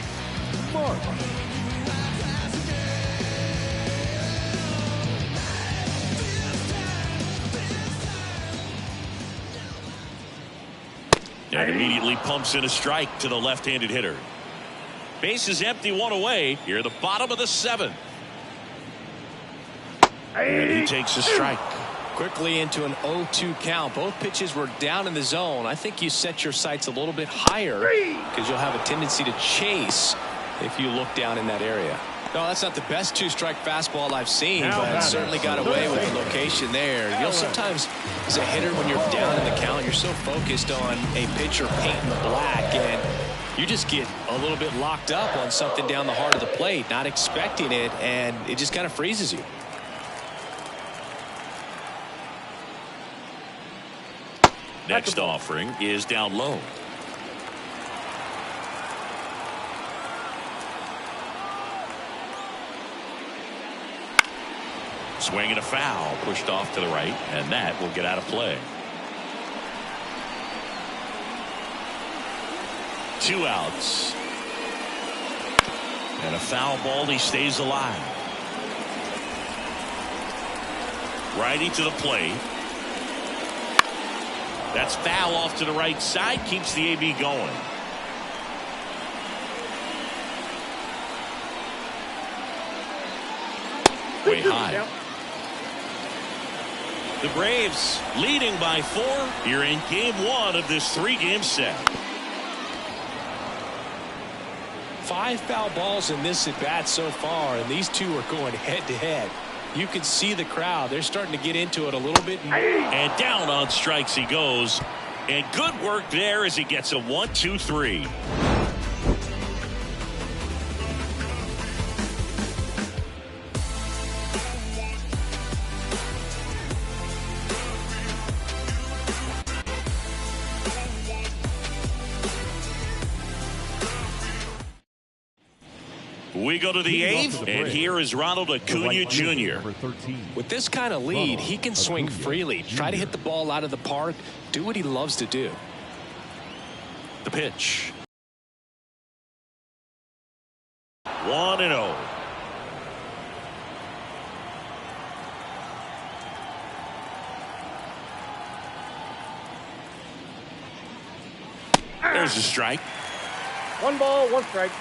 And immediately pumps in a strike to the left-handed hitter. Base is empty, 1 away. Here at the bottom of the 7th. And he takes a strike. Quickly into an 0-2 count. Both pitches were down in the zone. I think you set your sights a little bit higher because you'll have a tendency to chase if you look down in that area. No, that's not the best 2-strike fastball I've seen, but it certainly got away with the location there. You know, sometimes as a hitter, when you're down in the count, you're so focused on a pitcher painting the black, and you just get a little bit locked up on something down the heart of the plate, not expecting it, and it just kind of freezes you. Next offering is down low. Swing and a foul, pushed off to the right, and that will get out of play. 2 outs. And a foul ball, he stays alive. Righty to the plate. That's foul off to the right side, keeps the AB going. Way high. The Braves leading by 4 here in game 1 of this 3-game set. 5 foul balls in this at bat so far, and these two are going head to head. You can see the crowd. They're starting to get into it a little bit. And down on strikes he goes. And good work there as he gets a 1-2-3. We go to the 8th, and here is Ronald Acuna Jr. With this kind of lead, he can swing freely, try to hit the ball out of the park, do what he loves to do. The pitch. 1-0. There's a strike. 1 ball, 1 strike.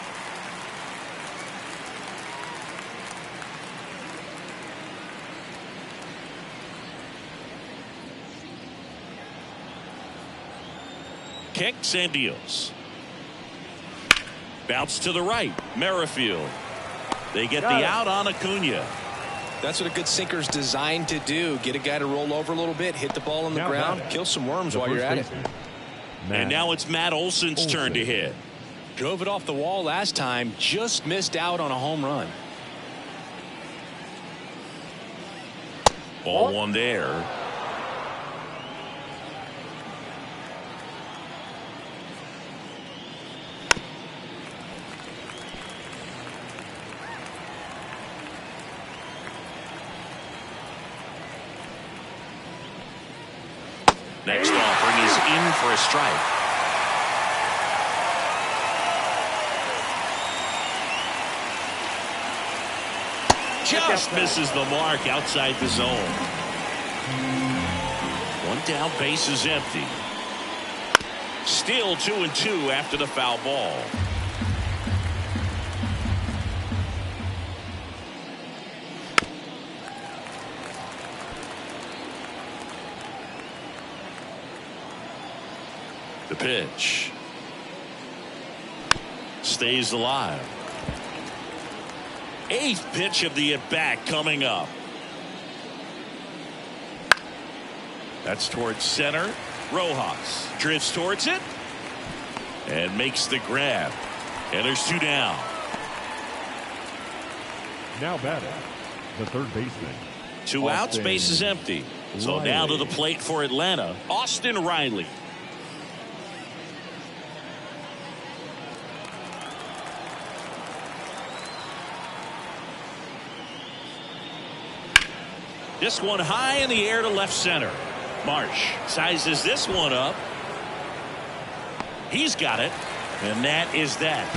Kicks and deals. Bounce to the right. Merrifield. They get the out on Acuna. That's what a good sinker's designed to do. Get a guy to roll over a little bit, hit the ball on the ground, kill some worms while you're at it. And now it's Matt Olson's turn to hit. Drove it off the wall last time, just missed out on a home run. Ball 1 there. Next offering is in for a strike. Just misses the mark outside the zone. 1 down, base is empty. Still 2-2 after the foul ball. The pitch. Stays alive. 8th pitch of the at-bat coming up. That's towards center. Rojas drifts towards it and makes the grab. And there's 2 down. Now batting, the third baseman. 2 outs, base is empty. So now to the plate for Atlanta, Austin Riley. This one high in the air to left center. Marsh sizes this one up. He's got it. And that is that.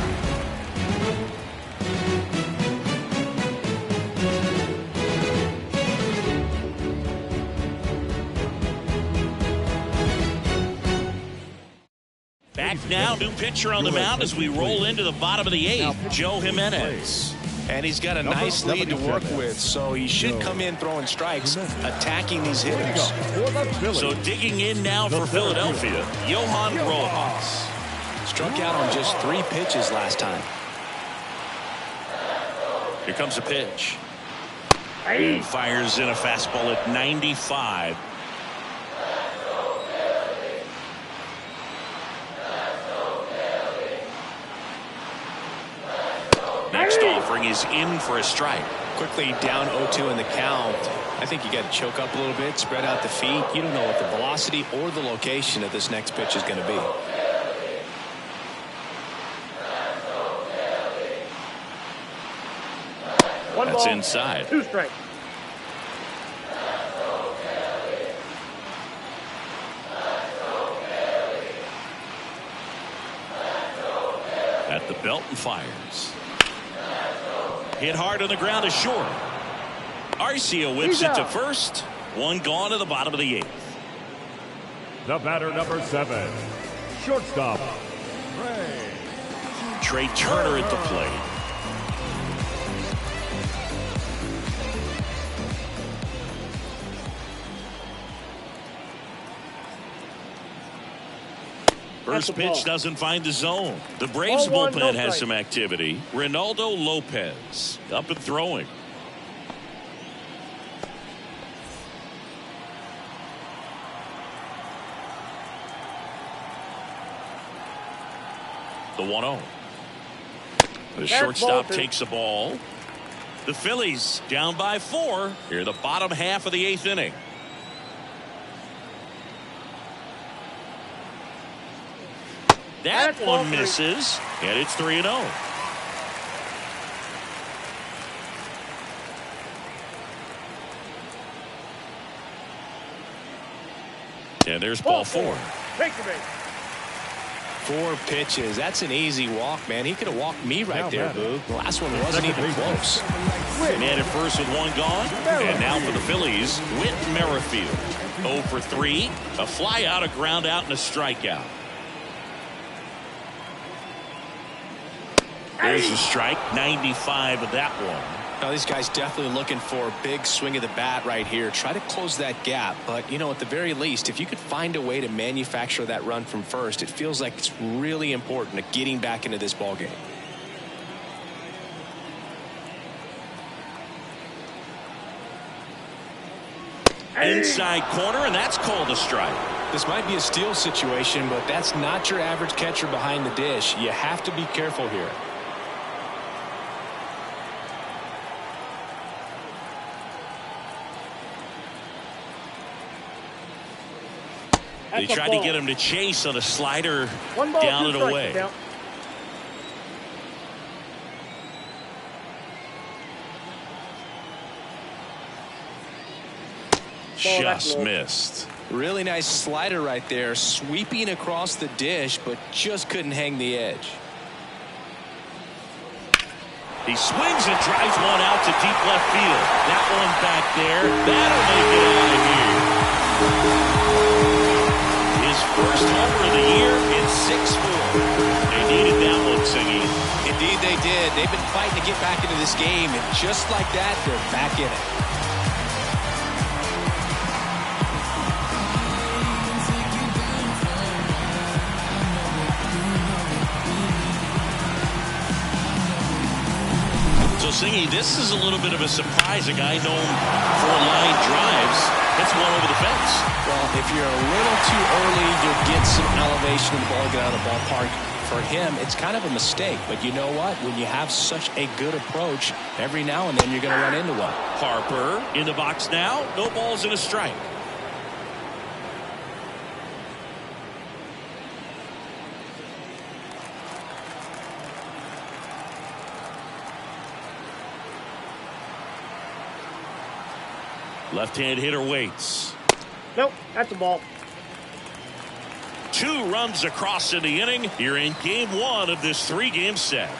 Back now, new pitcher on the mound as we roll into the bottom of the 8th, Joe Jimenez. And he's got a nice lead to work with, so he should come in throwing strikes, attacking these hitters. So digging in now for Philadelphia, Johan Rojas. Struck out on just 3 pitches last time. Here comes a pitch. He fires in a fastball at 95. Next offering is in for a strike. Quickly down 0-2 in the count. I think you got to choke up a little bit, spread out the feet. You don't know what the velocity or the location of this next pitch is going to be. That's inside. 2 strikes. At the belt and fires. Hit hard on the ground is short. Arcia whips it to first. 1 gone to the bottom of the 8th. The batter, number 7, shortstop, Trey Turner at the plate. First pitch doesn't find the zone. The Braves bullpen has some activity. Ronaldo Lopez up and throwing. The 1-0. The shortstop takes the ball. The Phillies down by 4 here in the bottom half of the 8th inning. That one misses, and it's 3-0. And there's ball 4. Take the base. 4 pitches. That's an easy walk, man. He could have walked me right there, Boog. The last one wasn't even close. Man at first with 1 gone. And now for the Phillies, Whit Merrifield. 0 for 3. A fly out, a ground out, and a strikeout. There's a strike. 95 of that one. Now, this guy's definitely looking for a big swing of the bat right here. Try to close that gap. But, you know, at the very least, if you could find a way to manufacture that run from first, it feels like it's really important to getting back into this ball game. Inside corner, and that's called a strike. This might be a steal situation, but that's not your average catcher behind the dish. You have to be careful here. They tried to get him to chase on a slider down and away. Just missed. Really nice slider right there, sweeping across the dish, but just couldn't hang the edge. He swings and drives one out to deep left field. That one back there, that'll make it out of here. His first homer of the year in 6-4. They needed that one, Singy. Indeed they did. They've been fighting to get back into this game, and just like that, they're back in it. So, Singy, this is a little bit of a surprise. A guy known for line drives. That's one over the fence. Well, if you're a little too early, you'll get some elevation in the ball, get out of the ballpark. For him, it's kind of a mistake. But you know what? When you have such a good approach, every now and then you're going to run into one. Harper in the box now. No balls and a strike. Left-hand hitter waits. Nope, that's a ball. 2 runs across in the inning here in game 1 of this 3-game set.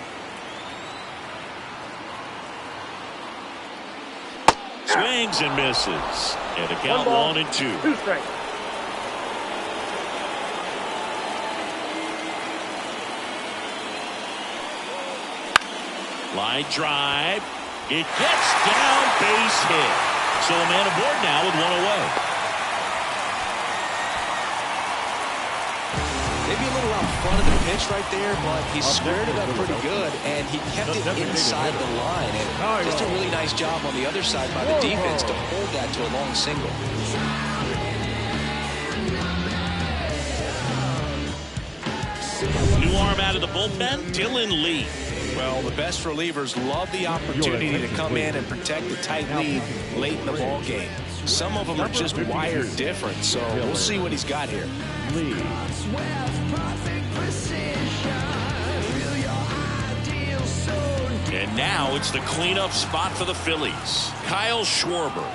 Swings and misses. And a count 1-2. 2 strikes. Line drive. It gets down, base hit. So a man aboard now with 1 away. Maybe a little out front of the pitch right there, but he squared it up pretty good, and he kept it inside the line. And just a really nice job on the other side by the defense to hold that to a long single. New arm out of the bullpen, Dylan Lee. Well, the best relievers love the opportunity to come in and protect the tight lead late in the ball game. Some of them are just wired different, so we'll see what he's got here. And now it's the cleanup spot for the Phillies. Kyle Schwarber.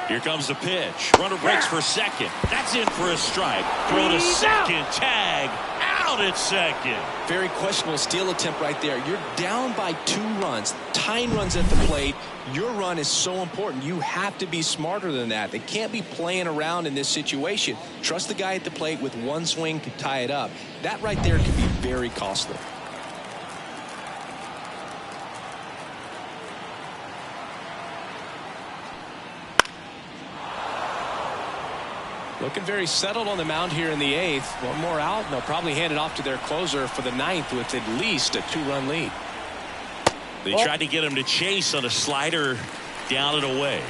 Here comes the pitch. Runner breaks for second. That's in for a strike. Throw to second. Tag. Out at second. Very questionable steal attempt right there. You're down by 2 runs. Tying runs at the plate. Your run is so important. You have to be smarter than that. They can't be playing around in this situation. Trust the guy at the plate with 1 swing to tie it up. That right there could be very costly. Looking very settled on the mound here in the 8th. One more out, and they'll probably hand it off to their closer for the 9th with at least a 2-run lead. They tried to get him to chase on a slider down and away.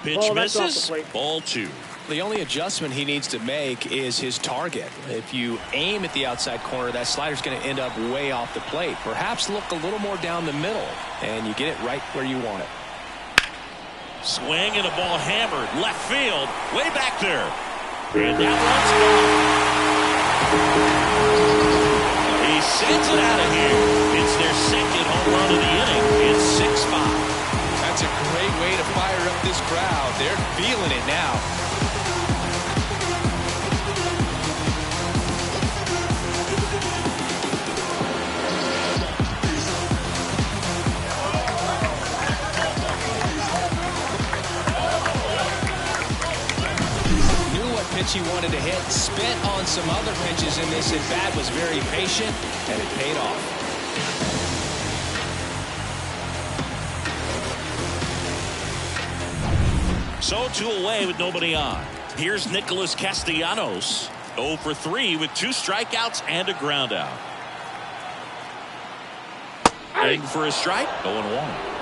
Pitch misses. Ball 2. The only adjustment he needs to make is his target. If you aim at the outside corner, that slider's going to end up way off the plate. Perhaps look a little more down the middle, and you get it right where you want it. Swing and a ball hammered left field, way back there. And that one's gone. He sends it out of here. It's their second home run of the inning. It's 6-5. That's a great way to fire up this crowd. They're feeling it now. He wanted to hit, spit on some other pitches in this at bat, was very patient, and it paid off. So 2 away with nobody on. Here's Nicholas Castellanos, 0 for 3 with 2 strikeouts and a ground out. In for a strike, 0-1.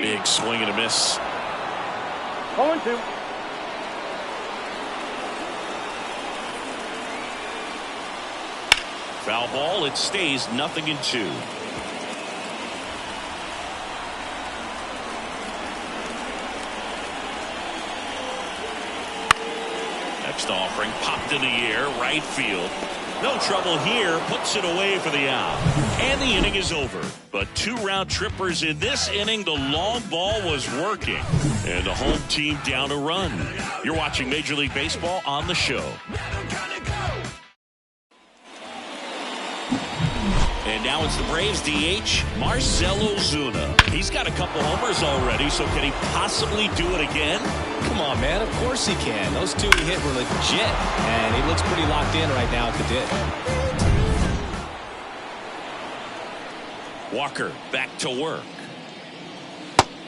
Big swing and a miss. 0-2. Foul ball. It stays 0-2. Next offering popped in the air, right field. No trouble here, puts it away for the out. And the inning is over. But 2 round trippers in this inning. The long ball was working. And the home team down a run. You're watching Major League Baseball on the show. And now it's the Braves DH, Marcell Ozuna. He's got a couple homers already, so can he possibly do it again? Come on, man. Of course he can. Those 2 he hit were legit, and he looks pretty locked in right now at the dish. Walker back to work.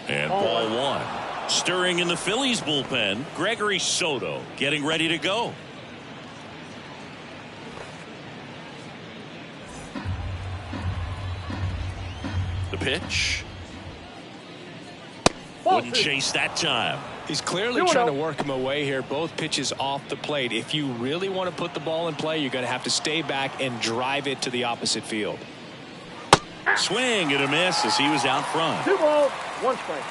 And ball 1. Stirring in the Phillies bullpen, Gregory Soto getting ready to go. The pitch. Wouldn't chase that time. He's clearly trying to work him away here. Both pitches off the plate. If you really want to put the ball in play, you're going to have to stay back and drive it to the opposite field. Swing and a miss as he was out front. 2 balls, 1 strike.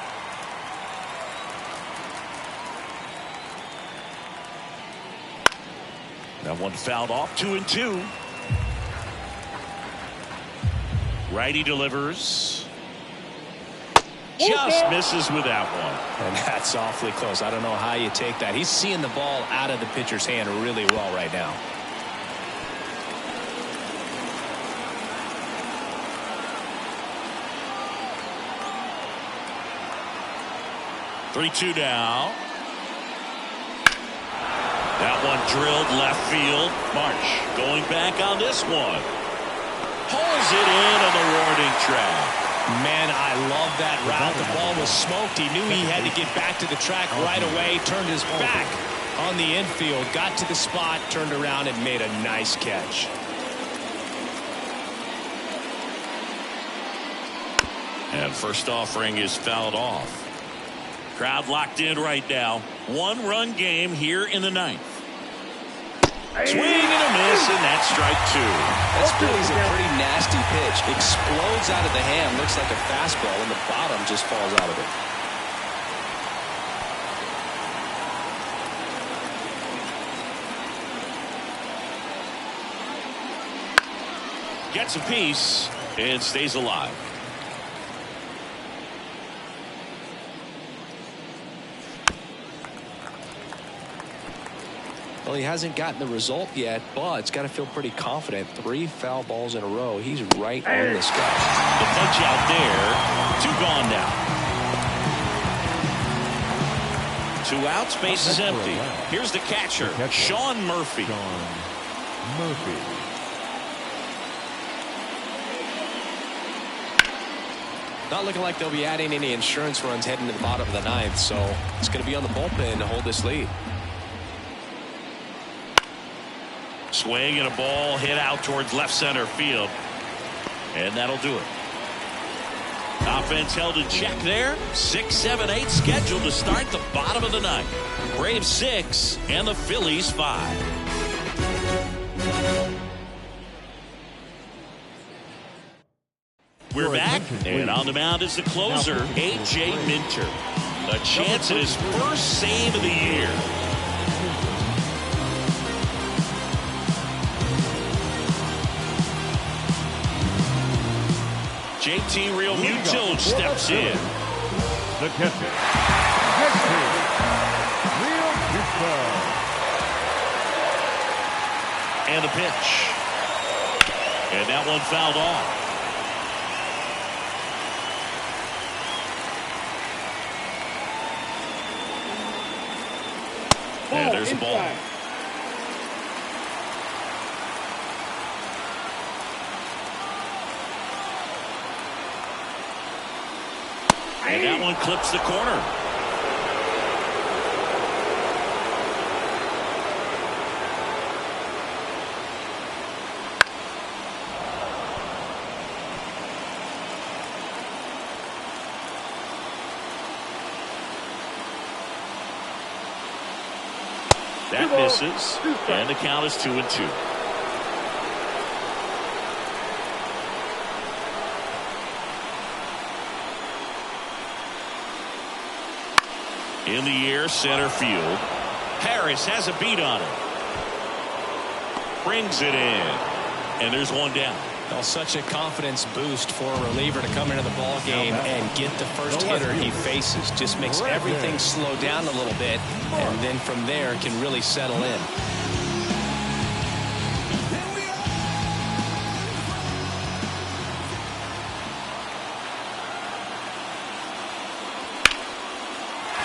That one fouled off. 2-2. Righty delivers. Just misses with that one. And that's awfully close. I don't know how you take that. He's seeing the ball out of the pitcher's hand really well right now. Three-two now. That one drilled left field. March going back on this one. Pulls it in on the warning track. Man, I love that route. The ball was smoked. He knew he had to get back to the track right away. Turned his back on the infield. Got to the spot, turned around, and made a nice catch. And first offering is fouled off. Crowd locked in right now. 1-run game here in the 9th. Swing and a miss, and that's strike 2. That's really a pretty nasty pitch. Explodes out of the hand. Looks like a fastball, and the bottom just falls out of it. Gets a piece and stays alive. Well, he hasn't gotten the result yet, but it's got to feel pretty confident. 3 foul balls in a row. He's right on the spot. The punch out there. 2 gone now. 2 outs, base is empty. Here's the catcher, Sean Murphy. Not looking like they'll be adding any insurance runs heading to the bottom of the 9th, so it's going to be on the bullpen to hold this lead. Swing and a ball hit out towards left center field. And that'll do it. Offense held in check there. 6, 7, 8 scheduled to start the bottom of the 9th. Braves 6 and the Phillies 5. We're back, and on the mound is the closer, A.J. Minter. A chance at his first save of the year. JT Realmuto steps in. The catcher, JT Realmuto. And the pitch. And that one fouled off. And there's a ball. And that one clips the corner. That misses, and the count is 2-2. In the air, center field. Harris has a beat on it. Brings it in, and there's one down. Well, such a confidence boost for a reliever to come into the ball game and get the first hitter he faces. Just makes everything slow down a little bit, and then from there can really settle in.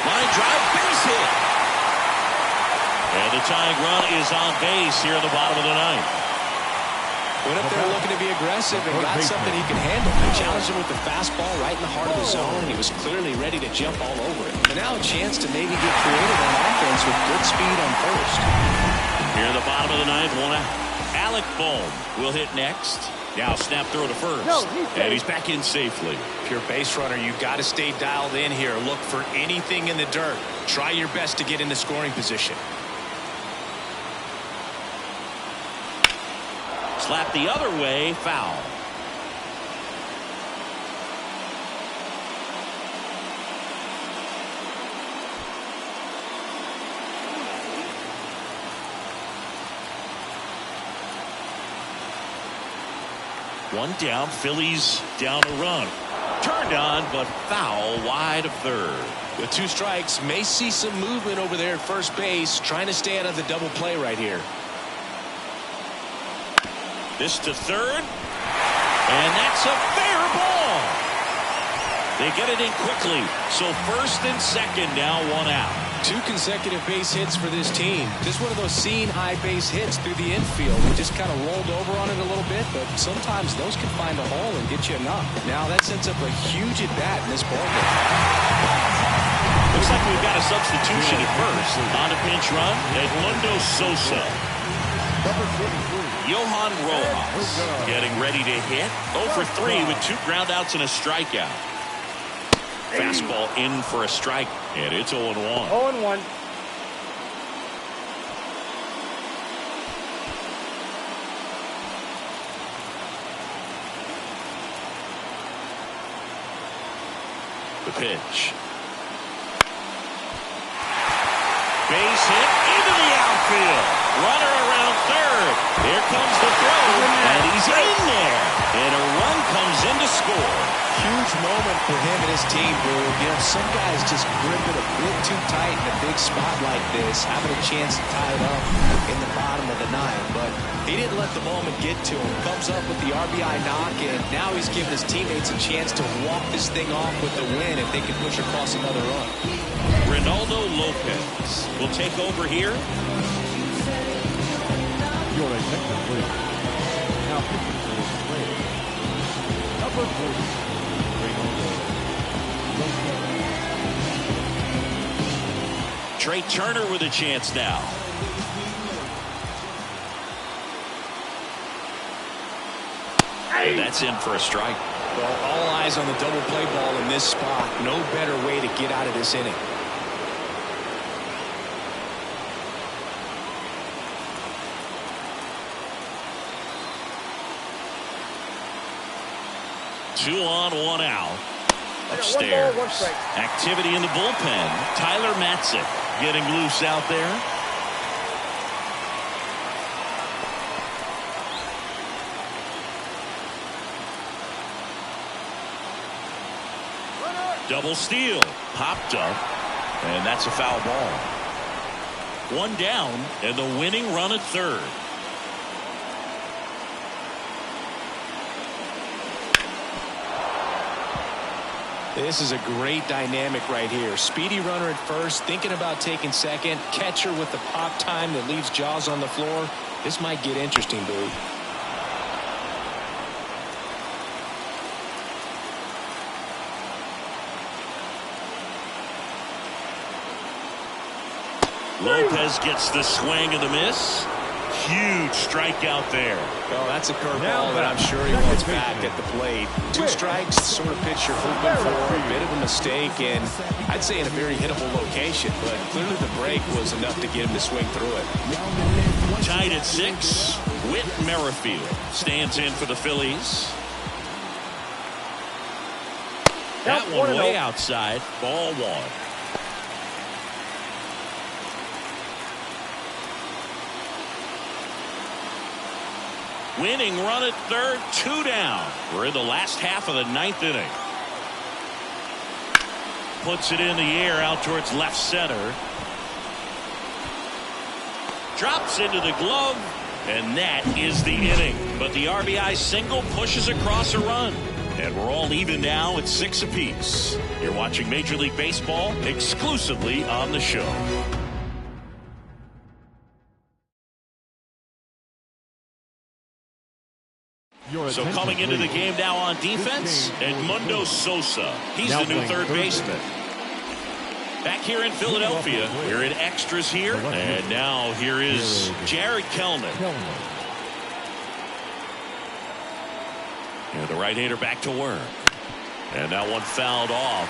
Line drive, base hit. And the tying run is on base here in the bottom of the 9th. Went up there looking to be aggressive and got something he can handle. They challenged him with the fastball right in the heart of the zone. He was clearly ready to jump all over it. And now a chance to maybe get creative on offense with good speed on first. Here in the bottom of the 9th, 1 out. Alec Bohm will hit next. Now snap throw to first. And he's back in safely. If you're a base runner, you've got to stay dialed in here. Look for anything in the dirt. Try your best to get into scoring position. Slap the other way, foul. One down, Phillies down a run. Turned on, but foul wide of third. With 2 strikes, may see some movement over there at first base, trying to stay out of the double play right here. This to third, and that's a fair ball. They get it in quickly, so first and second now 1 out. 2 consecutive base hits for this team. Just one of those seeing eye base hits through the infield. We just kind of rolled over on it a little bit, but sometimes those can find a hole and get you a knock. Now that sets up a huge at bat in this ballgame. Looks like we've got a substitution at first. On a pinch run, Edmundo Sosa. Johan Rojas getting ready to hit. 0 for 3 with 2 groundouts and a strikeout. Fastball in for a strike, and it's 0-1. 0-1. The pitch. Base hit into the outfield. Runner around third. Here comes the throw, and he's in there. And a run comes into to score. Huge moment for him and his team, Boo. You know, some guys just grip it a bit too tight in a big spot like this, having a chance to tie it up in the bottom of the ninth. But he didn't let the moment get to him. Comes up with the RBI knock, and now he's giving his teammates a chance to walk this thing off with the win if they can push across another run. Ronaldo Lopez will take over here. Your attention, please. Now pitching for the Braves. Number 40, Ronaldo Lopez. Trey Turner with a chance now. And that's in for a strike. Well, all eyes on the double play ball in this spot. No better way to get out of this inning. Two on, one out. Upstairs. 1 ball, 1 strike. Activity in the bullpen. Tyler Matzik getting loose out there. Double steal. Popped up. And that's a foul ball. One down and the winning run at third. This is a great dynamic right here. Speedy runner at first, thinking about taking second. Catcher with the pop time that leaves Jaws on the floor. This might get interesting, Boo. Lopez gets the swing and the miss. Huge strikeout there. Oh, that's a curveball that I'm sure he wants back at the plate. 2 strikes, sort of pitch you're hoping for. A bit of a mistake, and I'd say in a very hittable location, but clearly the break was enough to get him to swing through it. Tied at 6, Whit Merrifield stands in for the Phillies. That one way outside, ball 1. Winning run at third, 2 down. We're in the last half of the 9th inning. Puts it in the air out towards left center. Drops into the glove, and that is the inning. But the RBI single pushes across a run. And we're all even now at 6 apiece. You're watching Major League Baseball exclusively on the show. So coming into the game now on defense, Edmundo Sosa. He's the new third baseman. Back here in Philadelphia, we're in extras here. And now here is Jared Kelenic. And the right-hander back to work. And that one fouled off.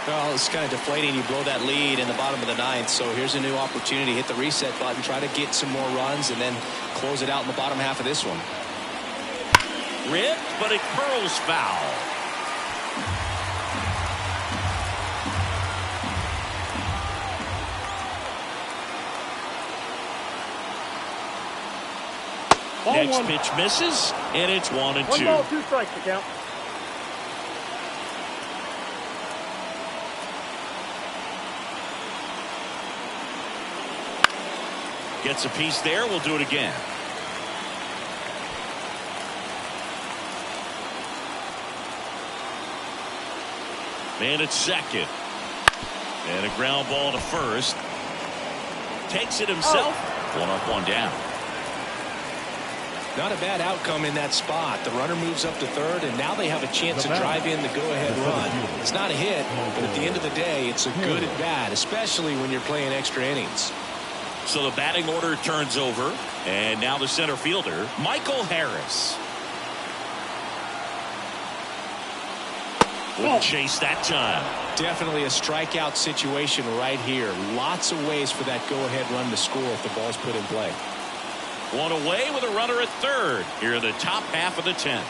Well, it's kind of deflating. You blow that lead in the bottom of the 9th. So here's a new opportunity. Hit the reset button, try to get some more runs, and then close it out in the bottom half of this one. Ripped, but it curls foul. Next pitch misses, and it's 1-2. 1 ball, 2 strikes to count. Gets a piece there. We'll do it again. Man at second. And a ground ball to first. Takes it himself. 1 up, 1 down. Not a bad outcome in that spot. The runner moves up to third, and now they have a chance to drive in the go-ahead run. It's not a hit, but at the end of the day, it's a good at bat, especially when you're playing extra innings. So the batting order turns over, and now the center fielder, Michael Harris. Wouldn't chase that time. Definitely a strikeout situation right here. Lots of ways for that go-ahead run to score if the ball's put in play. One away with a runner at third here in the top half of the 10th.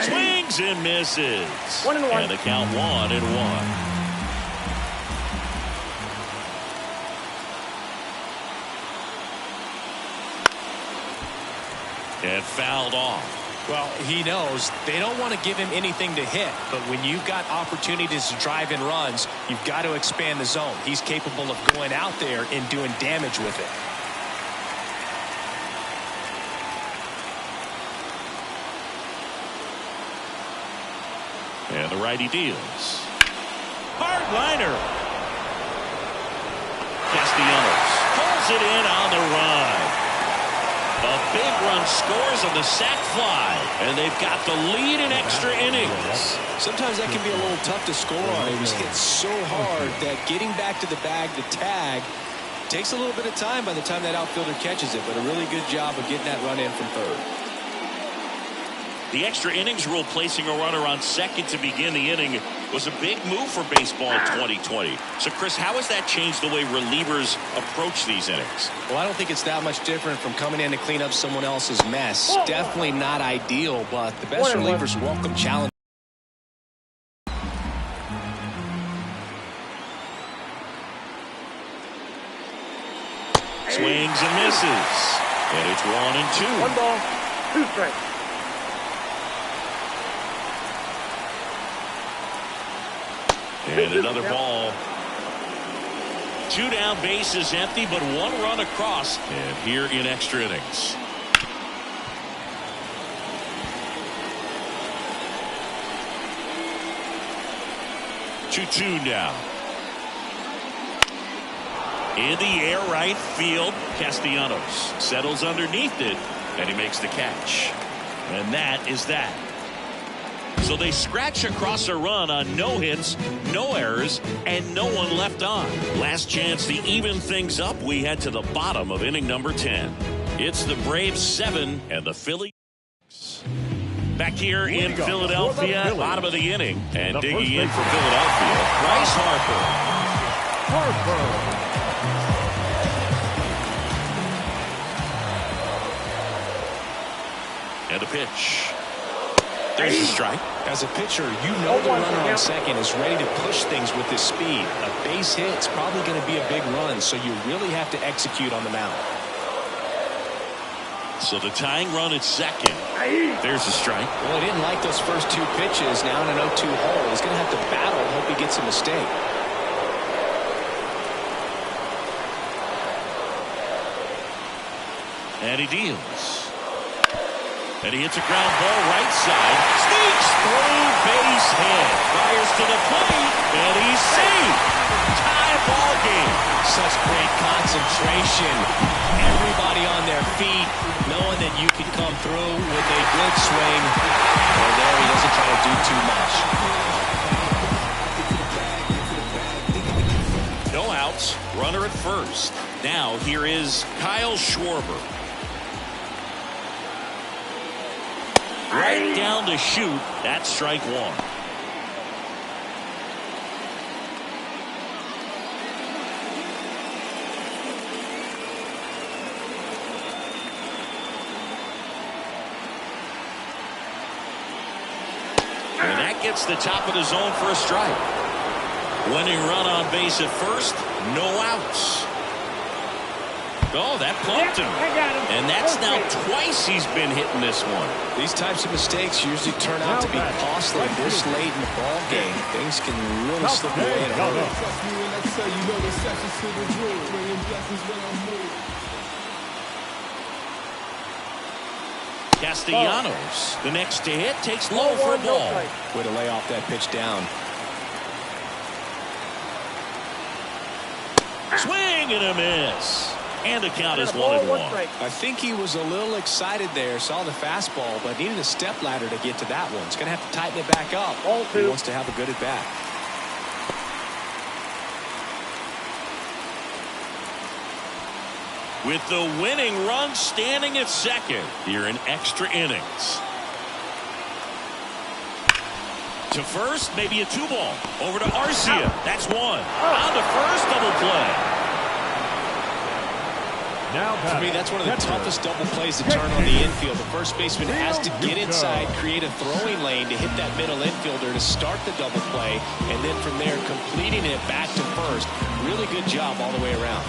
Swings and misses. 1-1. And the count 1-1. And fouled off. Well, he knows they don't want to give him anything to hit, but when you've got opportunities to drive in runs, you've got to expand the zone. He's capable of going out there and doing damage with it. And the righty deals. Hard liner. Castellanos pulls it in on the run. A big run scores on the sac fly, and they've got the lead in extra innings. Sometimes that can be a little tough to score on. He was hit so hard that getting back to the bag to tag takes a little bit of time by the time that outfielder catches it, but a really good job of getting that run in from third. The extra innings rule, placing a runner on second to begin the inning, was a big move for baseball in 2020. So, Chris, how has that changed the way relievers approach these innings? Well, I don't think it's that much different from coming in to clean up someone else's mess. Definitely not ideal, but the best relievers welcome challenge. Swings and misses. And it's 1-2. 1 ball, 2 strikes. And another ball. 2 down, bases empty, but 1 run across. And here in extra innings. Two now. In the air, right field. Castellanos settles underneath it, and he makes the catch. And that is that. So they scratch across a run on no hits, no errors, and no one left on. Last chance to even things up. We head to the bottom of inning number 10. It's the Braves 7 and the Phillies. Back here in Philadelphia, bottom of the inning, and digging in for Philadelphia, Bryce Harper. And a pitch. There's a strike. As a pitcher, you know the runner on second is ready to push things with his speed. A base hit's probably going to be a big run, so you really have to execute on the mound. So the tying run at second. There's a strike. Well, he didn't like those first 2 pitches. Now in an 0-2 hole, he's going to have to battle and hope he gets a mistake. And he deals. And he hits a ground ball right side. Sneaks through, base hit. Fires to the plate, and he's safe. Tie ball game. Such great concentration. Everybody on their feet, knowing that you can come through with a good swing. Well, there he doesn't try to do too much. No outs. Runner at first. Now here is Kyle Schwarber. Right down to shoot. That's strike 1. And that gets the top of the zone for a strike. Winning run on base at first. No outs. Oh, that plumped him. And that's now twice he's been hitting this one. These types of mistakes usually turn out to be costly this late in the ball game. Things can really slip away in a hurry. Castellanos, the next to hit, takes low for a ball. Way to lay off that pitch down. Swing and a miss. And the count is 1-1. I think he was a little excited there, saw the fastball, but needed a step ladder to get to that one. He's going to have to tighten it back up. He wants to have a good at bat. With the winning run standing at second here in extra innings. To first, maybe a 2-ball. Over to Arcia. That's 1. On to first, double play. For me, that's one of the toughest double plays to turn on the infield. The first baseman has to get inside, create a throwing lane to hit that middle infielder to start the double play, and then from there, completing it back to first. Really good job all the way around.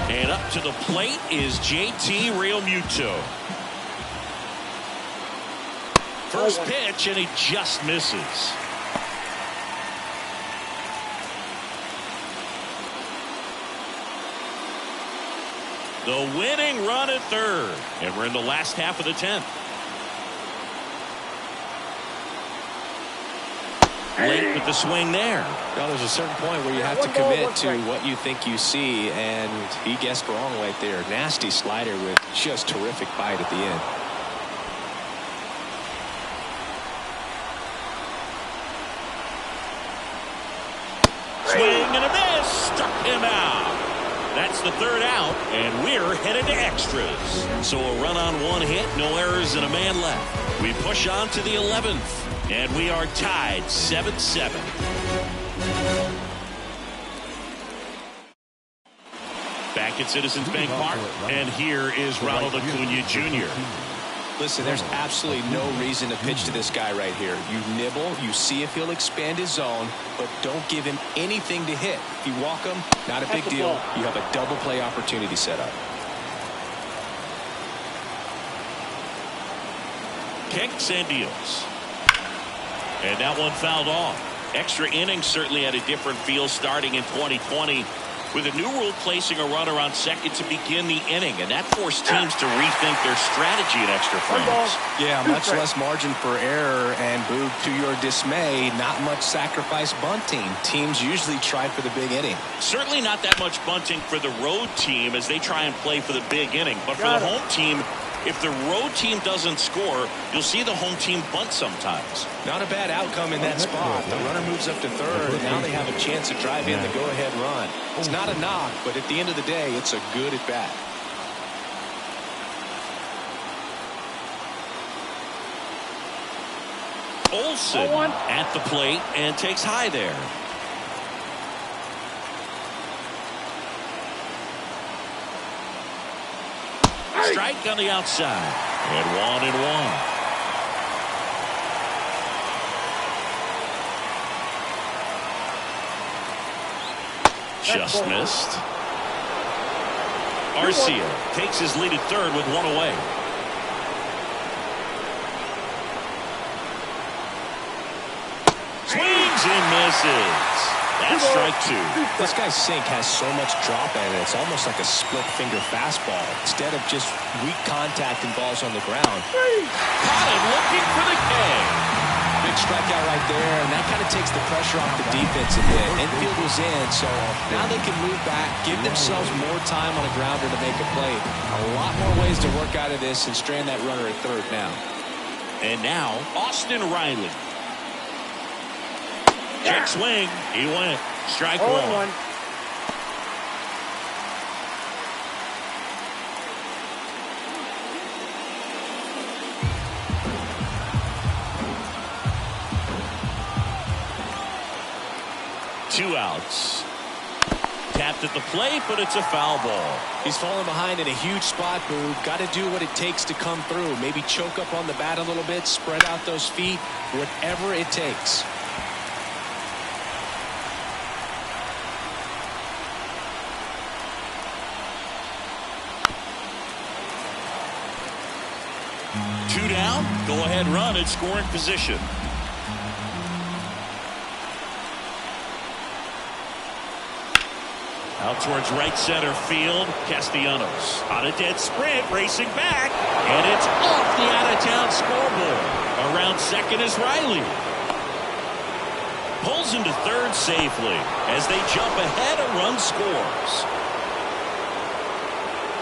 And up to the plate is JT Realmuto. First pitch, and he just misses. The winning run at third. And we're in the last half of the 10th. Late with the swing there. Well, there's a certain point where you have to commit to what you think you see, and he guessed wrong right there. Nasty slider with just terrific bite at the end. Swing and a miss. Struck him out. That's the third out, and we're headed to extras. So a run on one hit, no errors, and a man left. We push on to the 11th, and we are tied 7-7. Back at Citizens Bank Park, and here is Ronald Acuna Jr. Listen, there's absolutely no reason to pitch to this guy right here. You nibble, you see if he'll expand his zone, but don't give him anything to hit. If you walk him, not a big deal. You have a double play opportunity set up. Kicks and deals. And that one fouled off. Extra innings certainly had a different feel starting in 2020. With a new rule placing a runner on second to begin the inning, and that forced teams to rethink their strategy in extra frames. Yeah, much less margin for error, and Boog, to your dismay, not much sacrifice bunting. Teams usually try for the big inning. Certainly not that much bunting for the road team as they try and play for the big inning, but for the home team, if the road team doesn't score, you'll see the home team bunt sometimes. Not a bad outcome in that spot. The runner moves up to third, and now they have a chance to drive in the go-ahead run. It's not a knock, but at the end of the day, it's a good at-bat. Olsen at the plate and takes high there. Strike on the outside. And 1-1. Just missed. Arcia takes his lead at third with one away. Swings and misses. That's strike two. This guy's sink has so much drop in it. It's almost like a split finger fastball instead of just weak contact and balls on the ground. Caught him looking for the K. Big strikeout right there, and that kind of takes the pressure off the defensive hit. Infield was in, so now they can move back, give themselves more time on a grounder to make a play. A lot more ways to work out of this and strand that runner at third now. And now, Austin Riley. Check swing. He went. Strike one. Two outs. Tapped at the plate, but it's a foul ball. He's falling behind in a huge spot, Boog. Got to do what it takes to come through. Maybe choke up on the bat a little bit, spread out those feet, whatever it takes. Two down, go ahead run at scoring position. Out towards right center field, Castellanos on a dead sprint, racing back, and it's off the out-of-town scoreboard. Around second is Riley. Pulls into third safely. As they jump ahead, a run scores.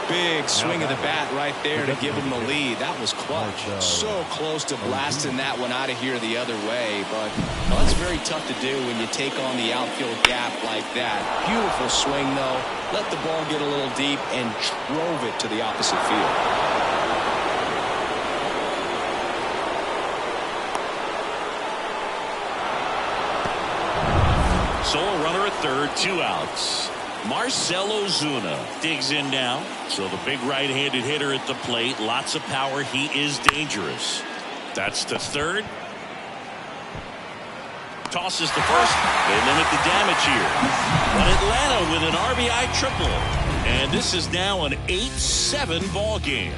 Big swing of the bat right there to give him the lead. That was clutch. So close to blasting that one out of here the other way, but well, that's very tough to do when you take on the outfield gap like that. Beautiful swing, though. Let the ball get a little deep and drove it to the opposite field. So a runner at third, two outs. Marcell Ozuna digs in now. So the big right-handed hitter at the plate. Lots of power. He is dangerous. That's to third. Tosses to first. They limit the damage here. But Atlanta with an RBI triple. And this is now an 8-7 ball game.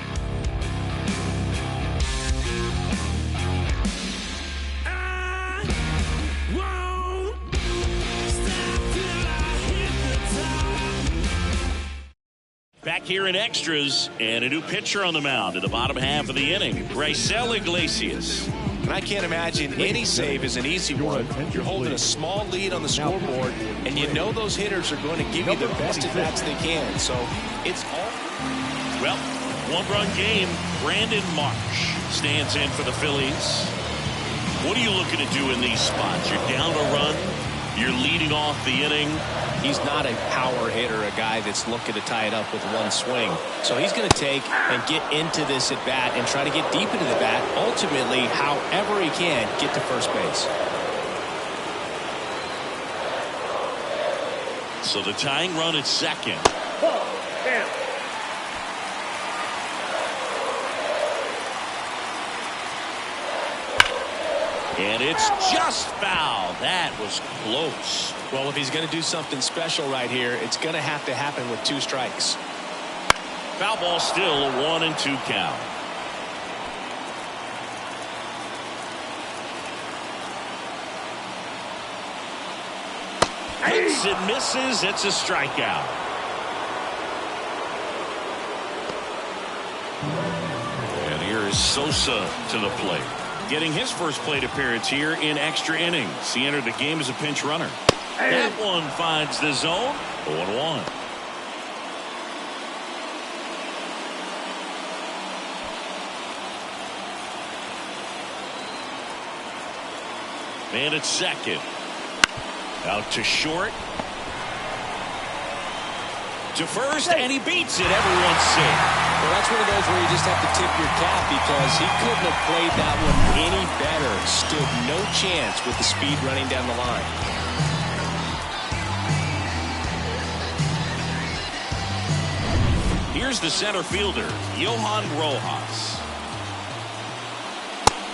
here in extras, and a new pitcher on the mound in the bottom half of the inning, Raisel Iglesias. And I can't imagine any save is an easy one. You're holding a small lead on the scoreboard, and you know those hitters are going to give you the best at-bats they can. So it's all... Well, one-run game. Brandon Marsh stands in for the Phillies. What are you looking to do in these spots? You're down a run. You're leading off the inning. He's not a power hitter, a guy that's looking to tie it up with one swing. So he's going to take and get into this at bat and try to get deep into the bat. Ultimately, however he can, get to first base. So the tying run at second. Ball, down. And it's just foul. That was close. Well, if he's going to do something special right here, it's going to have to happen with 2 strikes. Foul ball, still a 1-2 count. Hits and misses. It's a strikeout. And here is Sosa to the plate, getting his first plate appearance here in extra innings. He entered the game as a pinch runner. That one finds the zone. 0-1. Man at second. Out to short. To first, and he beats it. Everyone's safe. Well, that's one of those where you just have to tip your cap because he couldn't have played that one any better. Stood no chance with the speed running down the line. Here's the center fielder, Johan Rojas.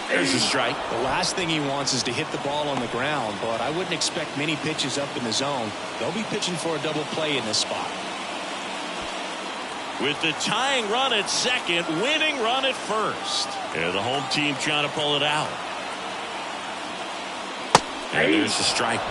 There's a strike. The last thing he wants is to hit the ball on the ground, but I wouldn't expect many pitches up in the zone. They'll be pitching for a double play in this spot. With the tying run at second, winning run at first. And the home team trying to pull it out. And there's the strike.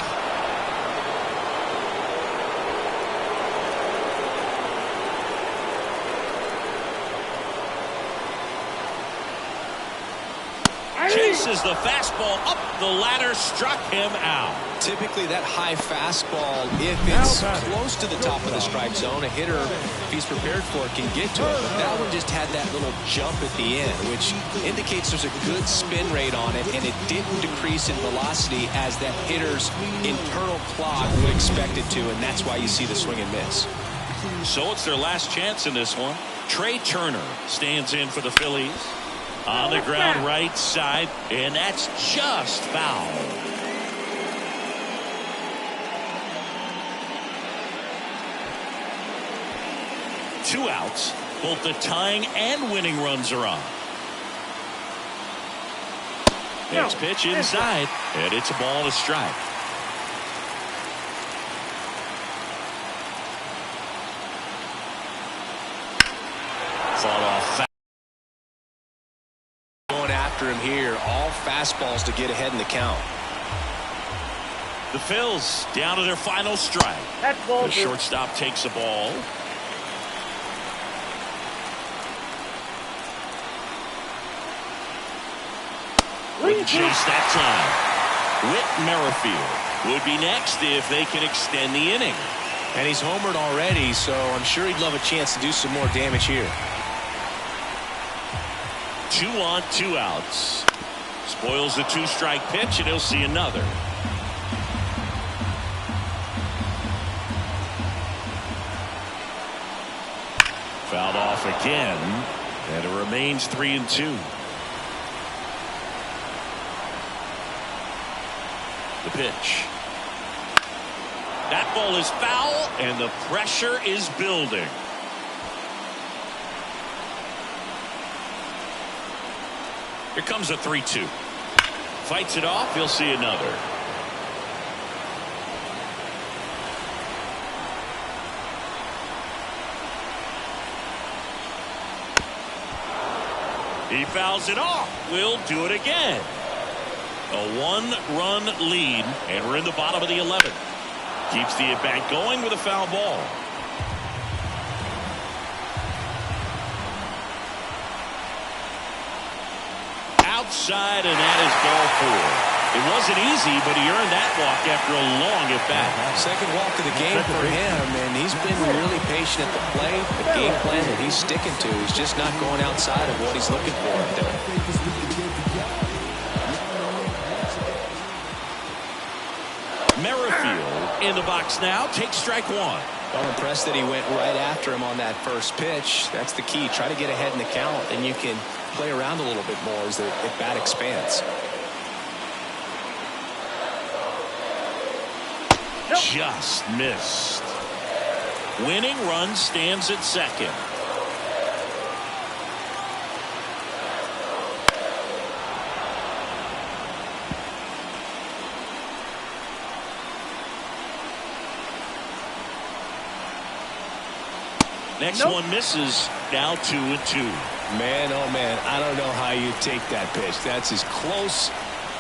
Chases the fastball up the ladder, struck him out. Typically that high fastball, if it's close to the top of the strike zone, a hitter, if he's prepared for it, can get to it. But that one just had that little jump at the end, which indicates there's a good spin rate on it, and it didn't decrease in velocity as that hitter's internal clock would expect it to, and that's why you see the swing and miss. So it's their last chance in this one. Trey Turner stands in for the Phillies. On the ground right side, and that's just foul. Two outs. Both the tying and winning runs are on. Next pitch inside, and it's a ball to strike. Fought off foul. Him here, all fastballs to get ahead in the count. The Phils down to their final strike. The shortstop takes the ball. Wouldn't chase that time. Whit Merrifield would be next if they can extend the inning. And he's homered already, so I'm sure he'd love a chance to do some more damage here. 2 on, 2 outs. Spoils the 2-strike pitch, and he'll see another. Fouled off again, and it remains 3-2. The pitch. That ball is foul, and the pressure is building. Here comes a 3-2. Fights it off. He'll see another. He fouls it off. We'll do it again. A 1-run lead, and we're in the bottom of the 11th. Keeps the at-bat going with a foul ball. outside, and that is ball 4. It wasn't easy, but he earned that walk after a long at-bat. Second walk of the game for him, and he's been really patient at the plate. The game plan that he's sticking to, he's just not going outside of what he's looking for up there. Merrifield in the box now, takes strike 1. Well, impressed that he went right after him on that first pitch. That's the key. Try to get ahead in the count, and you can play around a little bit more as the at-bat expands. Just missed. Winning run stands at second. Next one misses. Now 2-2. Man, oh man, I don't know how you take that pitch. That's as close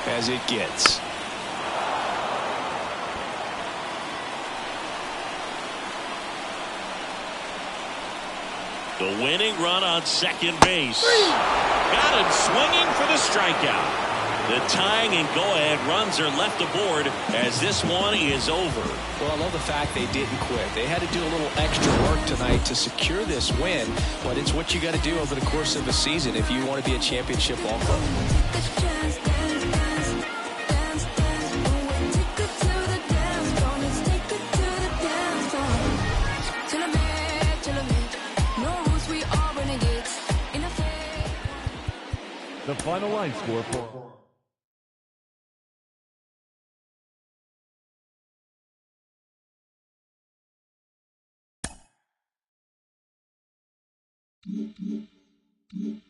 as it gets. The winning run on second base. Got him swinging for the strikeout. The tying and go-ahead runs are left aboard as this one is over. Well, I love the fact they didn't quit. They had to do a little extra work tonight to secure this win, but it's what you got to do over the course of a season if you want to be a championship ball club. The final line score for Mm-hmm.